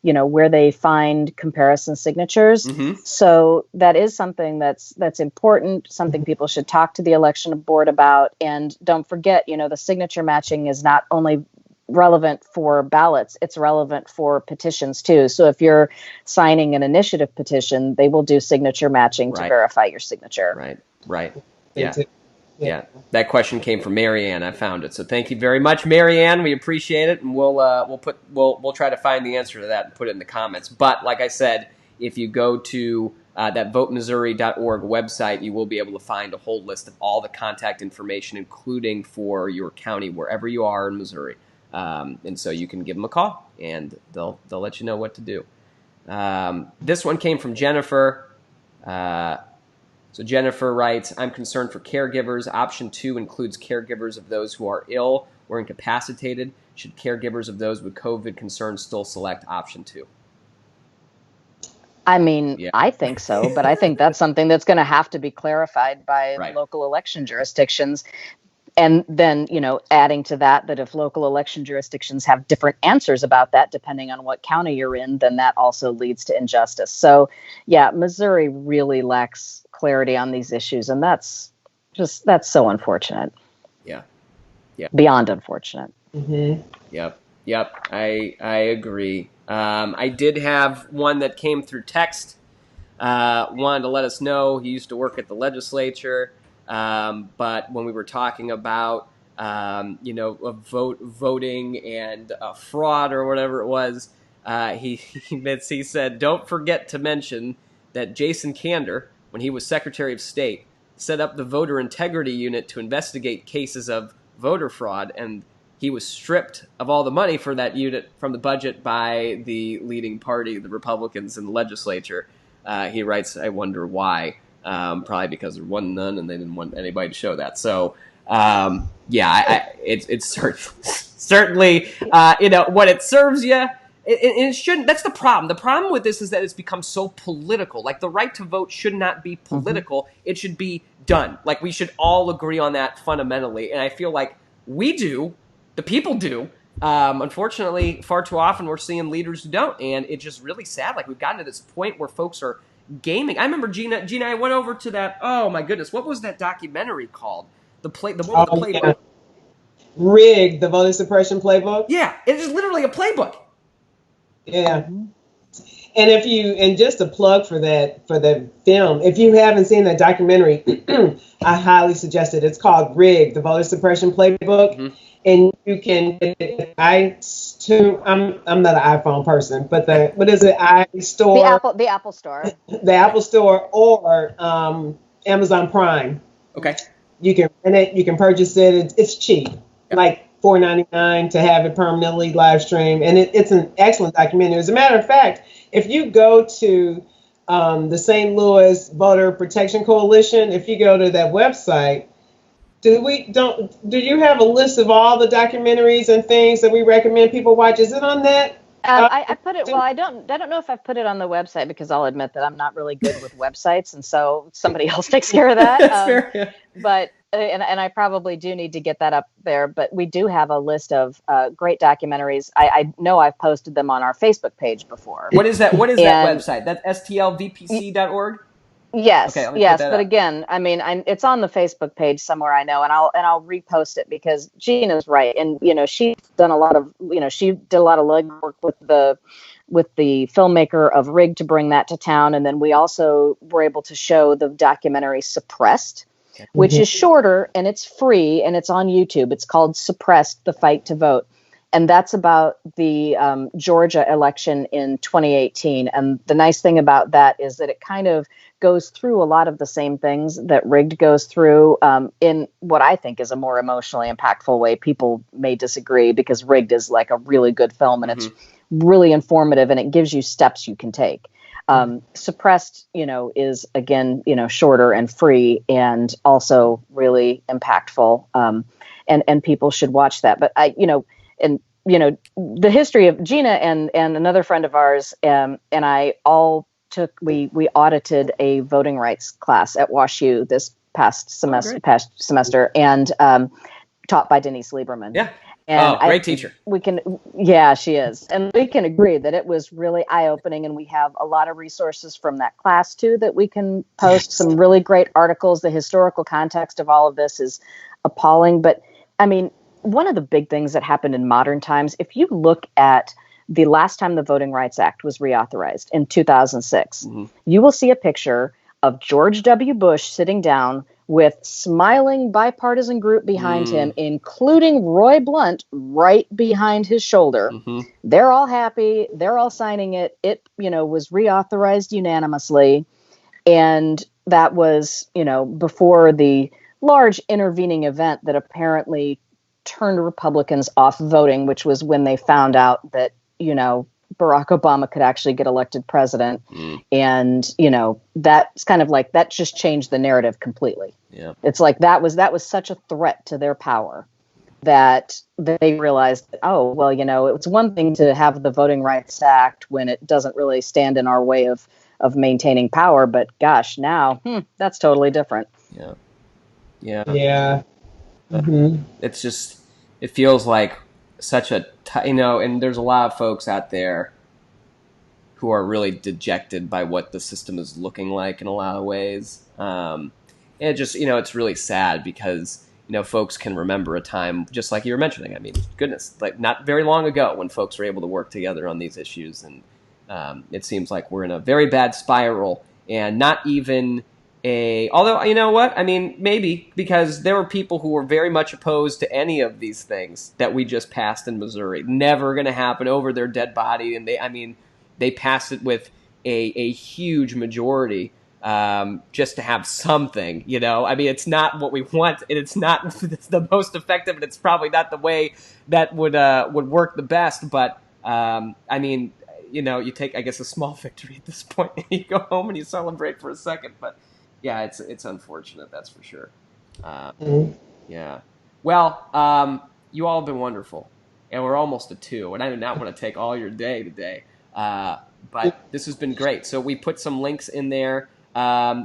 where they find comparison signatures. So that is something that's important, something people should talk to the election board about. And don't forget, the signature matching is not only relevant for ballots, it's relevant for petitions too. So if you're signing an initiative petition, they will do signature matching to verify your signature. Right. Yeah. That question came from Marianne. I found it. So thank you very much, Marianne. We appreciate it, and we'll try to find the answer to that and put it in the comments. But like I said, if you go to that votemissouri.org website, you will be able to find a whole list of all the contact information, including for your county, wherever you are in Missouri. And so you can give them a call, and they'll let you know what to do. This one came from Jennifer. So Jennifer writes, I'm concerned for caregivers. Option 2 includes caregivers of those who are ill or incapacitated. Should caregivers of those with COVID concerns still select option 2? I mean, I think so, but I think that's something that's going to have to be clarified by local election jurisdictions. And then, adding to that if local election jurisdictions have different answers about that, depending on what county you're in, then that also leads to injustice. So, Missouri really lacks clarity on these issues. And that's so unfortunate. Yeah. Beyond unfortunate. Yep. I agree. I did have one that came through text. Wanted to let us know he used to work at the legislature. But when we were talking about, voting and fraud or whatever it was, he said, don't forget to mention that Jason Kander, when he was Secretary of State, set up the Voter Integrity Unit to investigate cases of voter fraud, and he was stripped of all the money for that unit from the budget by the leading party, the Republicans in the legislature. He writes, I wonder why. Probably because there wasn't none and they didn't want anybody to show that. So, it's certainly, what it serves you. It shouldn't. That's the problem. The problem with this is that it's become so political. Like, the right to vote should not be political. It should be done. Like, we should all agree on that fundamentally. And I feel like we do. The people do. Unfortunately, far too often we're seeing leaders who don't. And it's just really sad. Like, we've gotten to this point where folks are gaming. I remember Gina, I went over to that. Oh my goodness, what was that documentary called? The one with the playbook. Yeah. Rigged, the voter suppression playbook. Yeah, it is literally a playbook. Yeah. And just a plug for the film, if you haven't seen that documentary, I highly suggest it. It's called Rigged, the voter suppression playbook. And you can get it I'm not an iPhone person, but what is it? iStore. The Apple Store. The Apple Store or Amazon Prime. Okay. You can rent it, you can purchase it. It's cheap. Like $4.99 to have it permanently live stream. And it's an excellent documentary. As a matter of fact, if you go to the St. Louis Voter Protection Coalition, if you go to that website, do you have a list of all the documentaries and things that we recommend people watch? Is it on that? I put it. Well, I don't know if I've put it on the website, because I'll admit that I'm not really good with websites, and so somebody else takes care of that. That's fair, yeah. But and I probably do need to get that up there. But we do have a list of great documentaries. I know I've posted them on our Facebook page before. What is that? What is that website? That's stlvpc.org. Yes, okay, yes, but again, I mean, it's on the Facebook page somewhere, I know, and I'll repost it, because Gina's right, and she's done a lot of, she did a lot of legwork with the with the filmmaker of Rig to bring that to town. And then we also were able to show the documentary Suppressed, which is shorter and it's free and it's on YouTube. It's called Suppressed, The Fight to Vote. And that's about the Georgia election in 2018. And the nice thing about that is that it kind of goes through a lot of the same things that Rigged goes through in what I think is a more emotionally impactful way. People may disagree because Rigged is like a really good film and it's really informative and it gives you steps you can take. Suppressed, is again, shorter and free and also really impactful. And people should watch that. But the history of Gina and another friend of ours and I all we audited a voting rights class at WashU this past semester and taught by Denise Lieberman. Yeah. And great teacher. She is. And we can agree that it was really eye-opening, and we have a lot of resources from that class too that we can post, some really great articles. The historical context of all of this is appalling. But I mean, one of the big things that happened in modern times, if you look at the last time the Voting Rights Act was reauthorized in 2006, you will see a picture of George W. Bush sitting down with smiling bipartisan group behind him, including Roy Blunt right behind his shoulder. They're all happy. They're all signing it. It, was reauthorized unanimously. And that was, before the large intervening event that apparently turned Republicans off voting, which was when they found out that, Barack Obama could actually get elected president. And, that's kind of like, that just changed the narrative completely. Yeah. It's like that was such a threat to their power that they realized, oh, well, it's one thing to have the Voting Rights Act when it doesn't really stand in our way of maintaining power. But gosh, now that's totally different. Yeah. Yeah. Yeah. It's just, it feels like such a, and there's a lot of folks out there who are really dejected by what the system is looking like in a lot of ways. And it just, it's really sad because, folks can remember a time, just like you were mentioning. I mean, goodness, like not very long ago when folks were able to work together on these issues. And it seems like we're in a very bad spiral and not even although, you know what? I mean, maybe because there were people who were very much opposed to any of these things that we just passed in Missouri. Never going to happen, over their dead body. And they passed it with a huge majority just to have something, I mean, it's not what we want. And it's not the most effective. And it's probably not the way that would work the best. But, I mean, you take, I guess, a small victory at this point and you go home and you celebrate for a second. But yeah, it's unfortunate, that's for sure. Yeah. Well, you all have been wonderful, and we're almost at 2, and I do not want to take all your day today, but this has been great. So we put some links in there.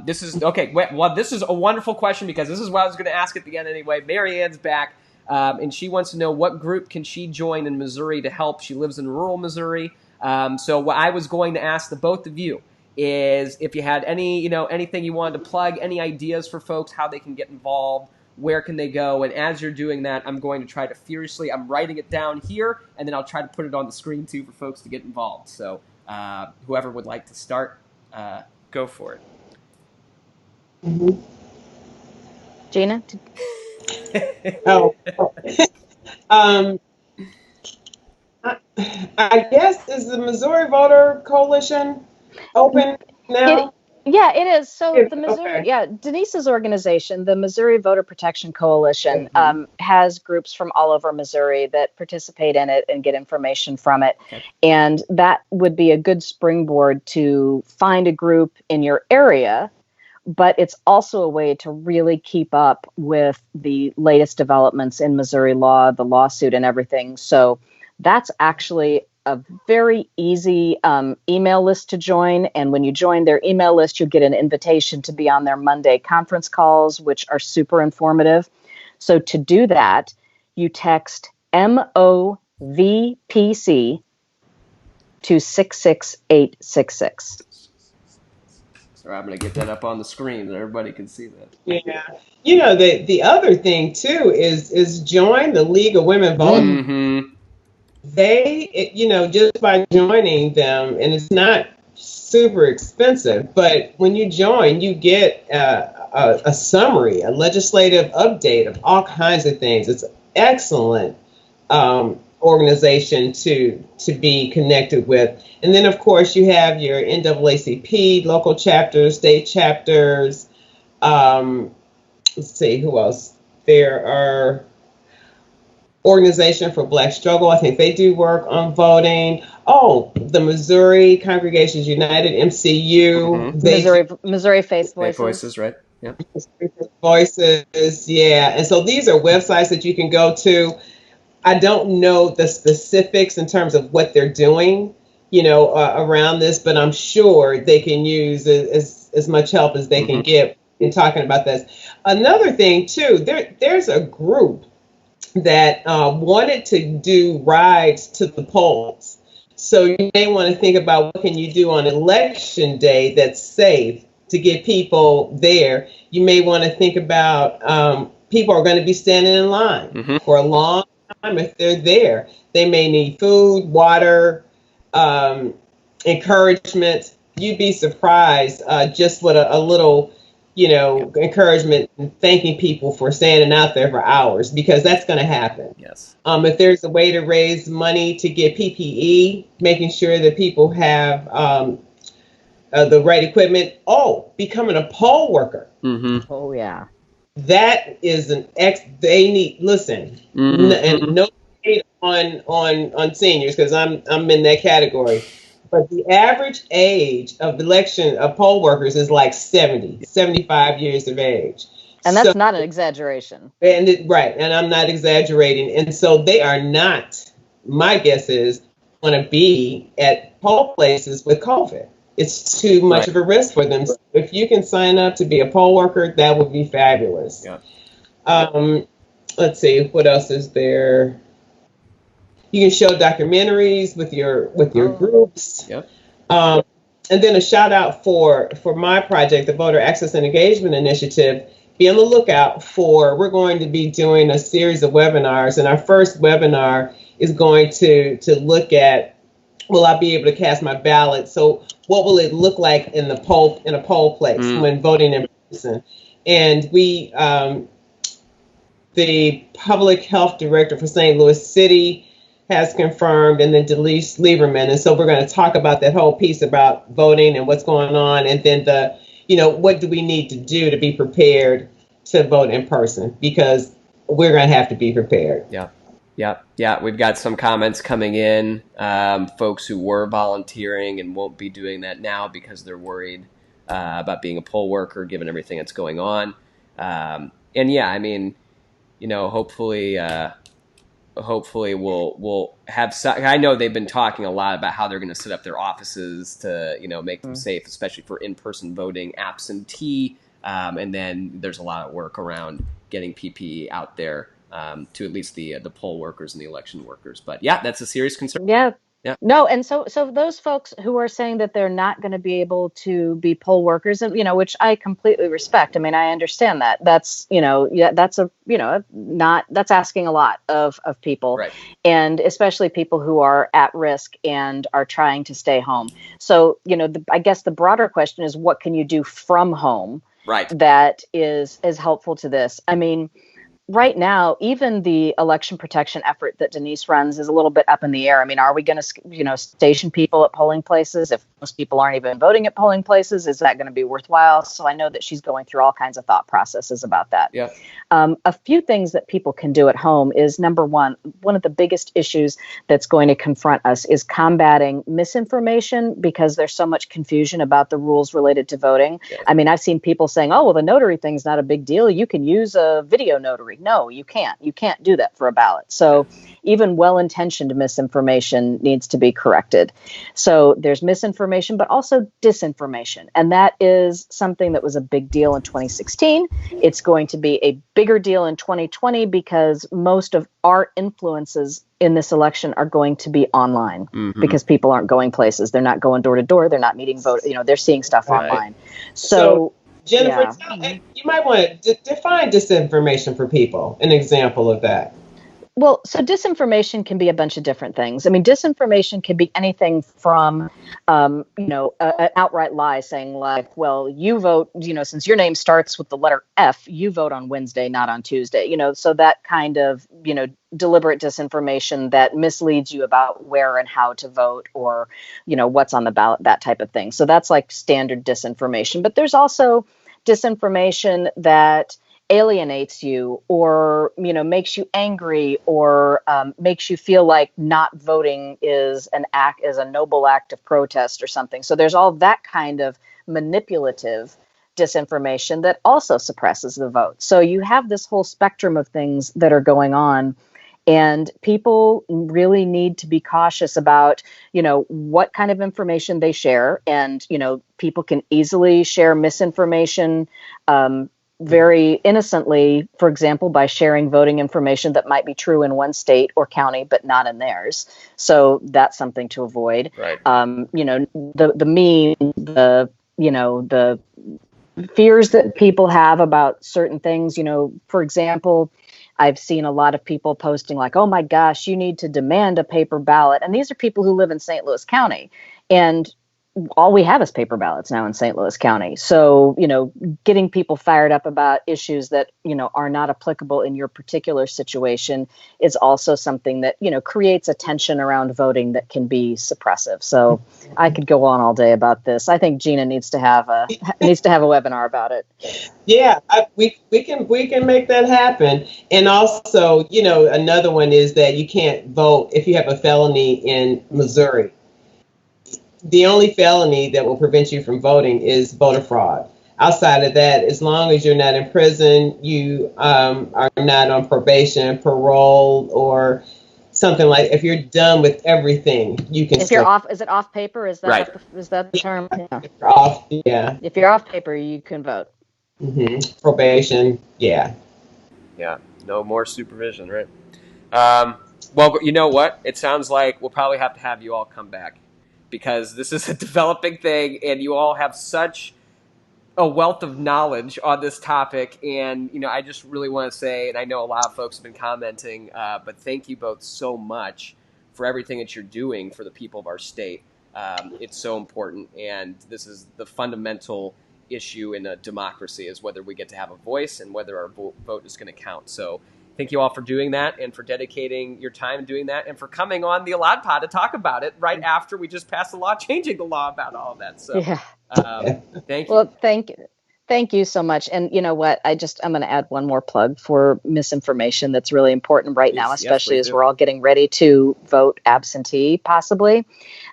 This is okay. Well, this is a wonderful question because this is what I was going to ask at the end anyway. Mary Ann's back, and she wants to know what group can she join in Missouri to help. She lives in rural Missouri. So what I was going to ask the both of you is if you had any, anything you wanted to plug, any ideas for folks, how they can get involved, where can they go? And as you're doing that, I'm going to try to I'm writing it down here, and then I'll try to put it on the screen too for folks to get involved. So whoever would like to start, go for it. Gina? I guess, is the Missouri Voter Coalition open now? It is. So the Missouri, okay. Denise's organization, the Missouri Voter Protection Coalition, has groups from all over Missouri that participate in it and get information from it. Okay. And that would be a good springboard to find a group in your area. But it's also a way to really keep up with the latest developments in Missouri law, the lawsuit and everything. So that's actually a very easy email list to join. And when you join their email list, you'll get an invitation to be on their Monday conference calls, which are super informative. So to do that, you text MOVPC to 66866. So I'm going to get that up on the screen so everybody can see that. Yeah. The other thing, too, is join the League of Women Voters. just by joining them, and it's not super expensive, but when you join, you get a summary, a legislative update of all kinds of things. It's excellent organization to be connected with. And then, of course, you have your NAACP, local chapters, state chapters. Let's see, who else? There are Organization for Black Struggle. I think they do work on voting. Oh, the Missouri Congregations United, MCU. Missouri Faith Voices. Faith Voices, right? Yeah. Voices, yeah. And so these are websites that you can go to. I don't know the specifics in terms of what they're doing, around this, but I'm sure they can use as much help as they can get in talking about this. Another thing, too, there's a group that wanted to do rides to the polls. So you may want to think about what can you do on election day that's safe to get people there. You may want to think about people are going to be standing in line for a long time if they're there. They may need food, water, encouragement. You'd be surprised just what a little encouragement and thanking people for standing out there for hours, because that's going to happen. Yes. If there's a way to raise money to get PPE, making sure that people have the right equipment. Oh, becoming a poll worker. Oh, yeah. That is they need, listen, and no hate on seniors, because I'm in that category. But the average age of poll workers is like 75 years of age. And that's not an exaggeration. Right. And I'm not exaggerating. And so they are not, my guess is, going to be at poll places with COVID. It's too much of a risk for them. So if you can sign up to be a poll worker, that would be fabulous. Yeah. Let's see, what else is there? You can show documentaries with your groups. Yep. And then a shout out for my project, the Voter Access and Engagement Initiative. Be on the lookout we're going to be doing a series of webinars, and our first webinar is going to look at, will I be able to cast my ballot? So what will it look like in a poll place when voting in person? And the public health director for St. Louis City has confirmed, and then Delise Lieberman. And so we're going to talk about that whole piece about voting and what's going on. And then what do we need to do to be prepared to vote in person? Because we're going to have to be prepared. Yeah. We've got some comments coming in, folks who were volunteering and won't be doing that now because they're worried about being a poll worker, given everything that's going on. And yeah, I mean, hopefully we'll have I know they've been talking a lot about how they're going to set up their offices to make them safe, especially for in-person voting, absentee, and then there's a lot of work around getting PPE out there to at least the poll workers and the election workers. But yeah, that's a serious concern. Yeah. No, and so those folks who are saying that they're not going to be able to be poll workers, and which I completely respect. I mean, I understand that. That's that's that's asking a lot of people, right? And especially people who are at risk and are trying to stay home. So I guess the broader question is, what can you do from home, right? That is helpful to this. I mean, right now, even the election protection effort that Denise runs is a little bit up in the air. I mean, are we going to, station people at polling places? If most people aren't even voting at polling places, is that going to be worthwhile? So I know that she's going through all kinds of thought processes about that. Yeah. A few things that people can do at home is, number one of the biggest issues that's going to confront us is combating misinformation, because there's so much confusion about the rules related to voting. Yeah. I mean, I've seen people saying, oh, well, the notary thing's not a big deal. You can use a video notary. No, you can't. You can't do that for a ballot. So even well-intentioned misinformation needs to be corrected. So there's misinformation, but also disinformation. And that is something that was a big deal in 2016. It's going to be a bigger deal in 2020, because most of our influences in this election are going to be online, because people aren't going places. They're not going door to door. They're not meeting vote. They're seeing stuff online. So Jennifer, you might want to define disinformation for people. An example of that. Well, so disinformation can be a bunch of different things. I mean, disinformation can be anything from, an outright lie saying like, well, you vote, since your name starts with the letter F, you vote on Wednesday, not on Tuesday, so that kind of, deliberate disinformation that misleads you about where and how to vote or, what's on the ballot, that type of thing. So that's like standard disinformation. But there's also disinformation that alienates you or makes you angry or makes you feel like not voting is a noble act of protest or something. So there's all that kind of manipulative disinformation that also suppresses the vote. So you have this whole spectrum of things that are going on, and people really need to be cautious about what kind of information they share. And people can easily share misinformation very innocently, for example, by sharing voting information that might be true in one state or county, but not in theirs. So that's something to avoid. Right. The meme, the fears that people have about certain things, for example, I've seen a lot of people posting like, oh my gosh, you need to demand a paper ballot. And these are people who live in St. Louis County. And all we have is paper ballots now in St. Louis County. So, getting people fired up about issues that, are not applicable in your particular situation is also something that, creates a tension around voting that can be suppressive. So I could go on all day about this. I think Gina needs to have a webinar about it. Yeah, we can make that happen. And also, another one is that you can't vote if you have a felony in Missouri. The only felony that will prevent you from voting is voter fraud. Outside of that, as long as you're not in prison, you are not on probation, parole, or something like. If you're done with everything, you can. If you're off, is it off paper? Is that right? Is that the term? Yeah. If you're off, yeah. If you're off paper, you can vote. Mm-hmm. Probation, yeah. Yeah. No more supervision, right? Well, you know what? It sounds like we'll probably have to have you all come back, because this is a developing thing, and you all have such a wealth of knowledge on this topic. And, I just really want to say, and I know a lot of folks have been commenting, but thank you both so much for everything that you're doing for the people of our state. It's so important, and this is the fundamental issue in a democracy, is whether we get to have a voice and whether our vote is going to count. So thank you all for doing that, and for dedicating your time doing that, and for coming on the Elad Pod to talk about it right after we just passed a law changing the law about all of that. So yeah. Thank you. Well, thank you so much. And you know what? I'm going to add one more plug for misinformation that's really important right now, especially as we're all getting ready to vote absentee, possibly.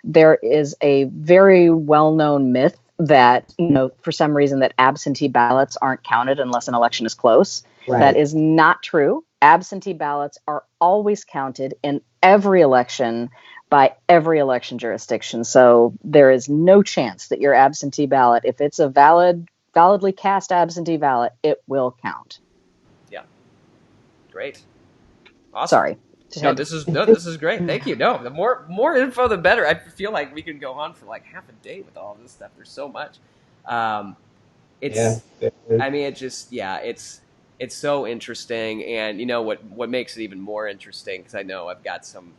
There is a very well-known myth that, for some reason, that absentee ballots aren't counted unless an election is close. Right. That is not true. Absentee ballots are always counted in every election by every election jurisdiction. So there is no chance that your absentee ballot, if it's a validly cast absentee ballot, it will count. Yeah. Great. Awesome. Sorry. This is great. Thank you. No, the more info, the better. I feel like we can go on for like half a day with all this stuff. There's so much. It's so interesting. And what makes it even more interesting, because I know I've got some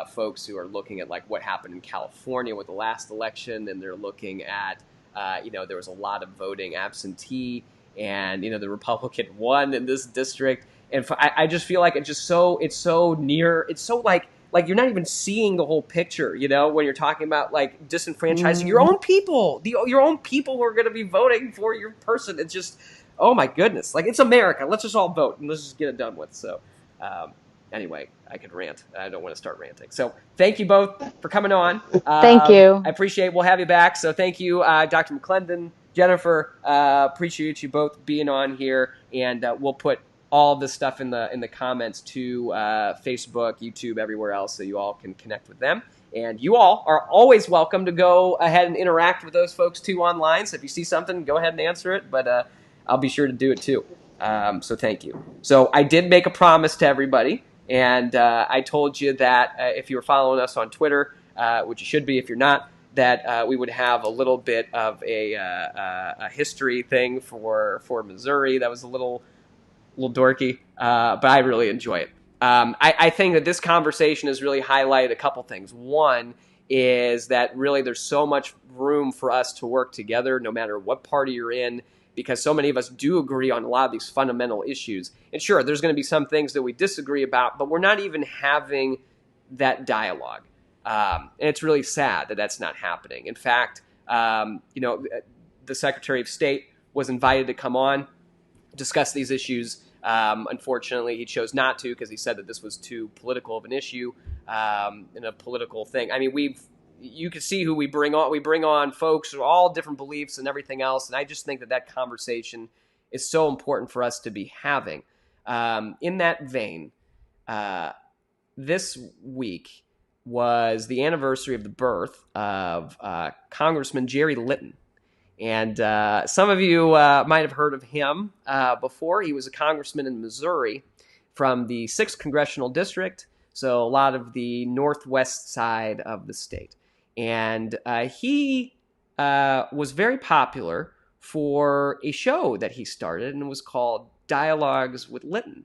folks who are looking at like what happened in California with the last election, and they're looking at there was a lot of voting absentee, and the Republican won in this district, and I just feel like it's so near, it's so like you're not even seeing the whole picture, when you're talking about like disenfranchising your own people, your own people who are going to be voting for your person. It's just, oh my goodness, like it's America. Let's just all vote and let's just get it done with. So. Anyway, I could rant. I don't want to start ranting. So thank you both for coming on. Thank you. I appreciate it. We'll have you back. So thank you, Dr. McClendon, Jennifer. Appreciate you both being on here. And we'll put all of this stuff in the comments to Facebook, YouTube, everywhere else, so you all can connect with them. And you all are always welcome to go ahead and interact with those folks too online. So if you see something, go ahead and answer it. But I'll be sure to do it too. So thank you. So I did make a promise to everybody. And I told you that if you were following us on Twitter, which you should be if you're not, that we would have a little bit of a history thing for Missouri. That was a little dorky, but I really enjoy it. I think that this conversation has really highlighted a couple things. One is that really there's so much room for us to work together, no matter what party you're in, because so many of us do agree on a lot of these fundamental issues. And sure, there's going to be some things that we disagree about, but we're not even having that dialogue. And it's really sad that that's not happening. In fact, the Secretary of State was invited to come on, discuss these issues. Unfortunately, he chose not to because he said that this was too political of an issue and a political thing. I mean, you can see who we bring on. We bring on folks with all different beliefs and everything else. And I just think that conversation is so important for us to be having. In that vein, this week was the anniversary of the birth of Congressman Jerry Litton. And some of you might have heard of him before. He was a congressman in Missouri from the 6th Congressional District, so a lot of the northwest side of the state. And he was very popular for a show that he started, and it was called Dialogues with Litton.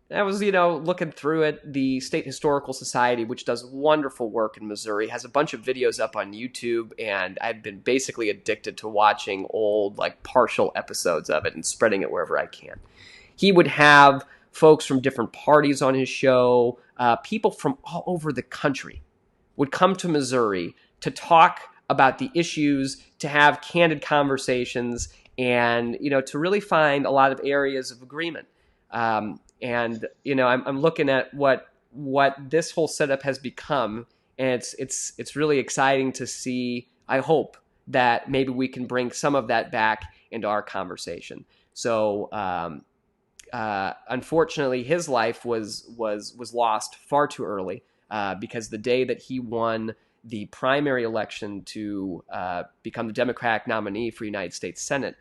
And I was, looking through it. The State Historical Society, which does wonderful work in Missouri, has a bunch of videos up on YouTube, and I've been basically addicted to watching old, partial episodes of it and spreading it wherever I can. He would have folks from different parties on his show. People from all over the country would come to Missouri to talk about the issues, to have candid conversations, and, to really find a lot of areas of agreement. And I'm looking at what this whole setup has become, and it's really exciting to see. I hope that maybe we can bring some of that back into our conversation. So, unfortunately, his life was lost far too early because the day that he won the primary election to become the Democratic nominee for United States Senate,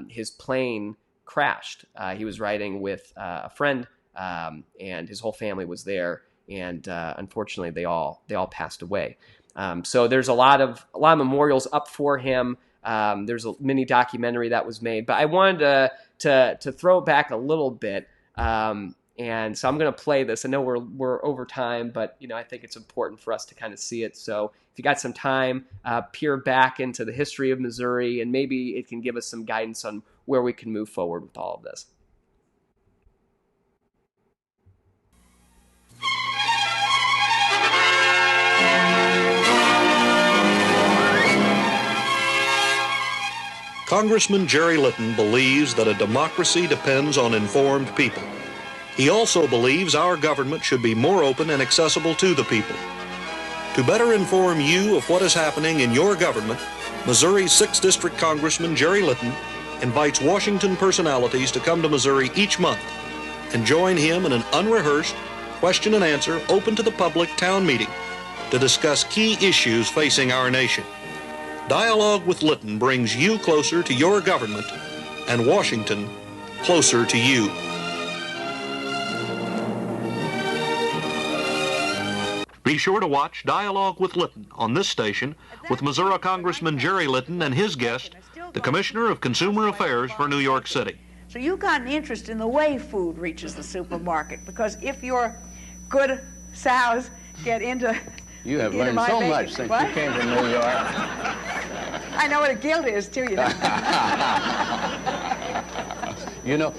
his plane crashed. He was riding with a friend, and his whole family was there. And unfortunately, they all passed away. So there's a lot of memorials up for him. There's a mini documentary that was made, but I wanted to throw it back a little bit. And so I'm going to play this. I know we're over time, but I think it's important for us to kind of see it. So if you got some time, peer back into the history of Missouri, and maybe it can give us some guidance on where we can move forward with all of this. Congressman Jerry Litton believes that a democracy depends on informed people. He also believes our government should be more open and accessible to the people. To better inform you of what is happening in your government, Missouri's 6th District Congressman Jerry Litton invites Washington personalities to come to Missouri each month and join him in an unrehearsed, question and answer, open to the public town meeting to discuss key issues facing our nation. Dialogue with Litton brings you closer to your government and Washington closer to you. Be sure to watch Dialogue with Litton on this station with Missouri Congressman Jerry Litton and his guest, the Commissioner of Consumer Affairs for New York City. So you've got an interest in the way food reaches the supermarket, because if your good sows get into... You have learned so much since you came to New York. I know what a guilt is, too, You know,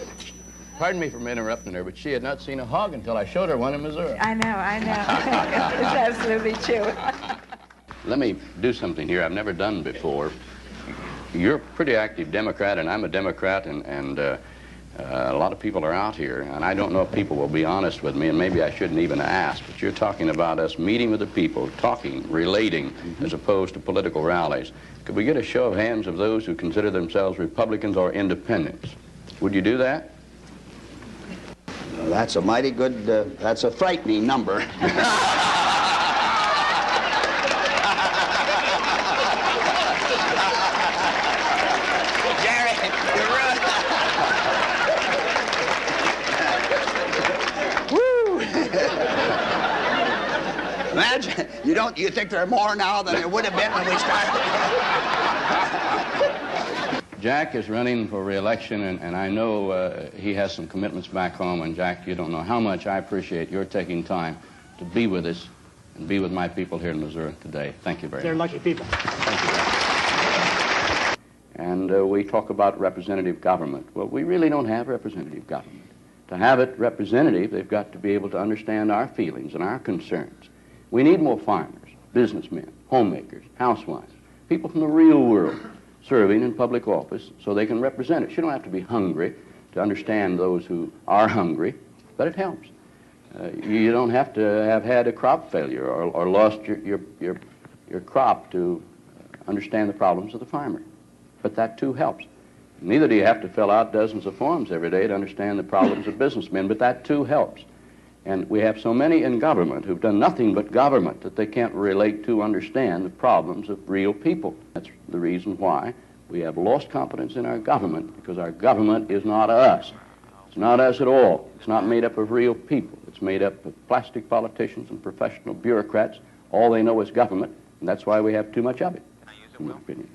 pardon me for interrupting her, but she had not seen a hog until I showed her one in Missouri. I know. It's absolutely true. Let me do something here I've never done before. You're a pretty active Democrat, and I'm a Democrat, and a lot of people are out here, and I don't know if people will be honest with me, and maybe I shouldn't even ask, but you're talking about us meeting with the people, talking, relating, as opposed to political rallies. Could we get a show of hands of those who consider themselves Republicans or independents? Would you do that? That's a mighty good, that's a frightening number. Imagine, you think there are more now than there would have been when we started? Jack is running for re-election, and I know he has some commitments back home. And Jack, you don't know how much I appreciate your taking time to be with us and be with my people here in Missouri today. Thank you very much. They're lucky people. Thank you, Jack. And we talk about representative government. Well, we really don't have representative government. To have it representative, they've got to be able to understand our feelings and our concerns. We need more farmers, businessmen, homemakers, housewives, people from the real world serving in public office so they can represent us. You don't have to be hungry to understand those who are hungry, but it helps. You don't have to have had a crop failure or lost your crop to understand the problems of the farmer, but that too helps. Neither do you have to fill out dozens of forms every day to understand the problems of businessmen, but that too helps. And we have so many in government who've done nothing but government that they can't relate to understand the problems of real people. That's the reason why we have lost confidence in our government, because our government is not us. It's not us at all. It's not made up of real people. It's made up of plastic politicians and professional bureaucrats. All they know is government, and that's why we have too much of it, in my opinion.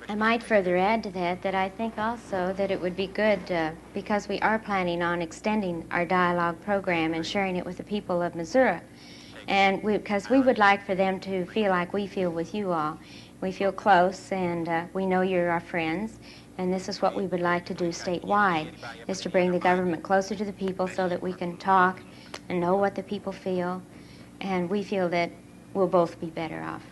I might further add to that I think also that it would be good, because we are planning on extending our dialogue program and sharing it with the people of Missouri, and because we would like for them to feel like we feel with you all. We feel close, and we know you're our friends, and this is what we would like to do statewide, is to bring the government closer to the people so that we can talk and know what the people feel, and we feel that we'll both be better off.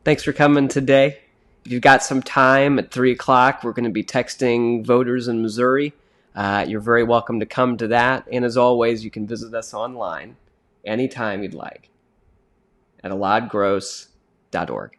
Thanks for coming today. If you've got some time at 3 o'clock, we're going to be texting voters in Missouri. You're very welcome to come to that. And as always, you can visit us online anytime you'd like at eladgross.org.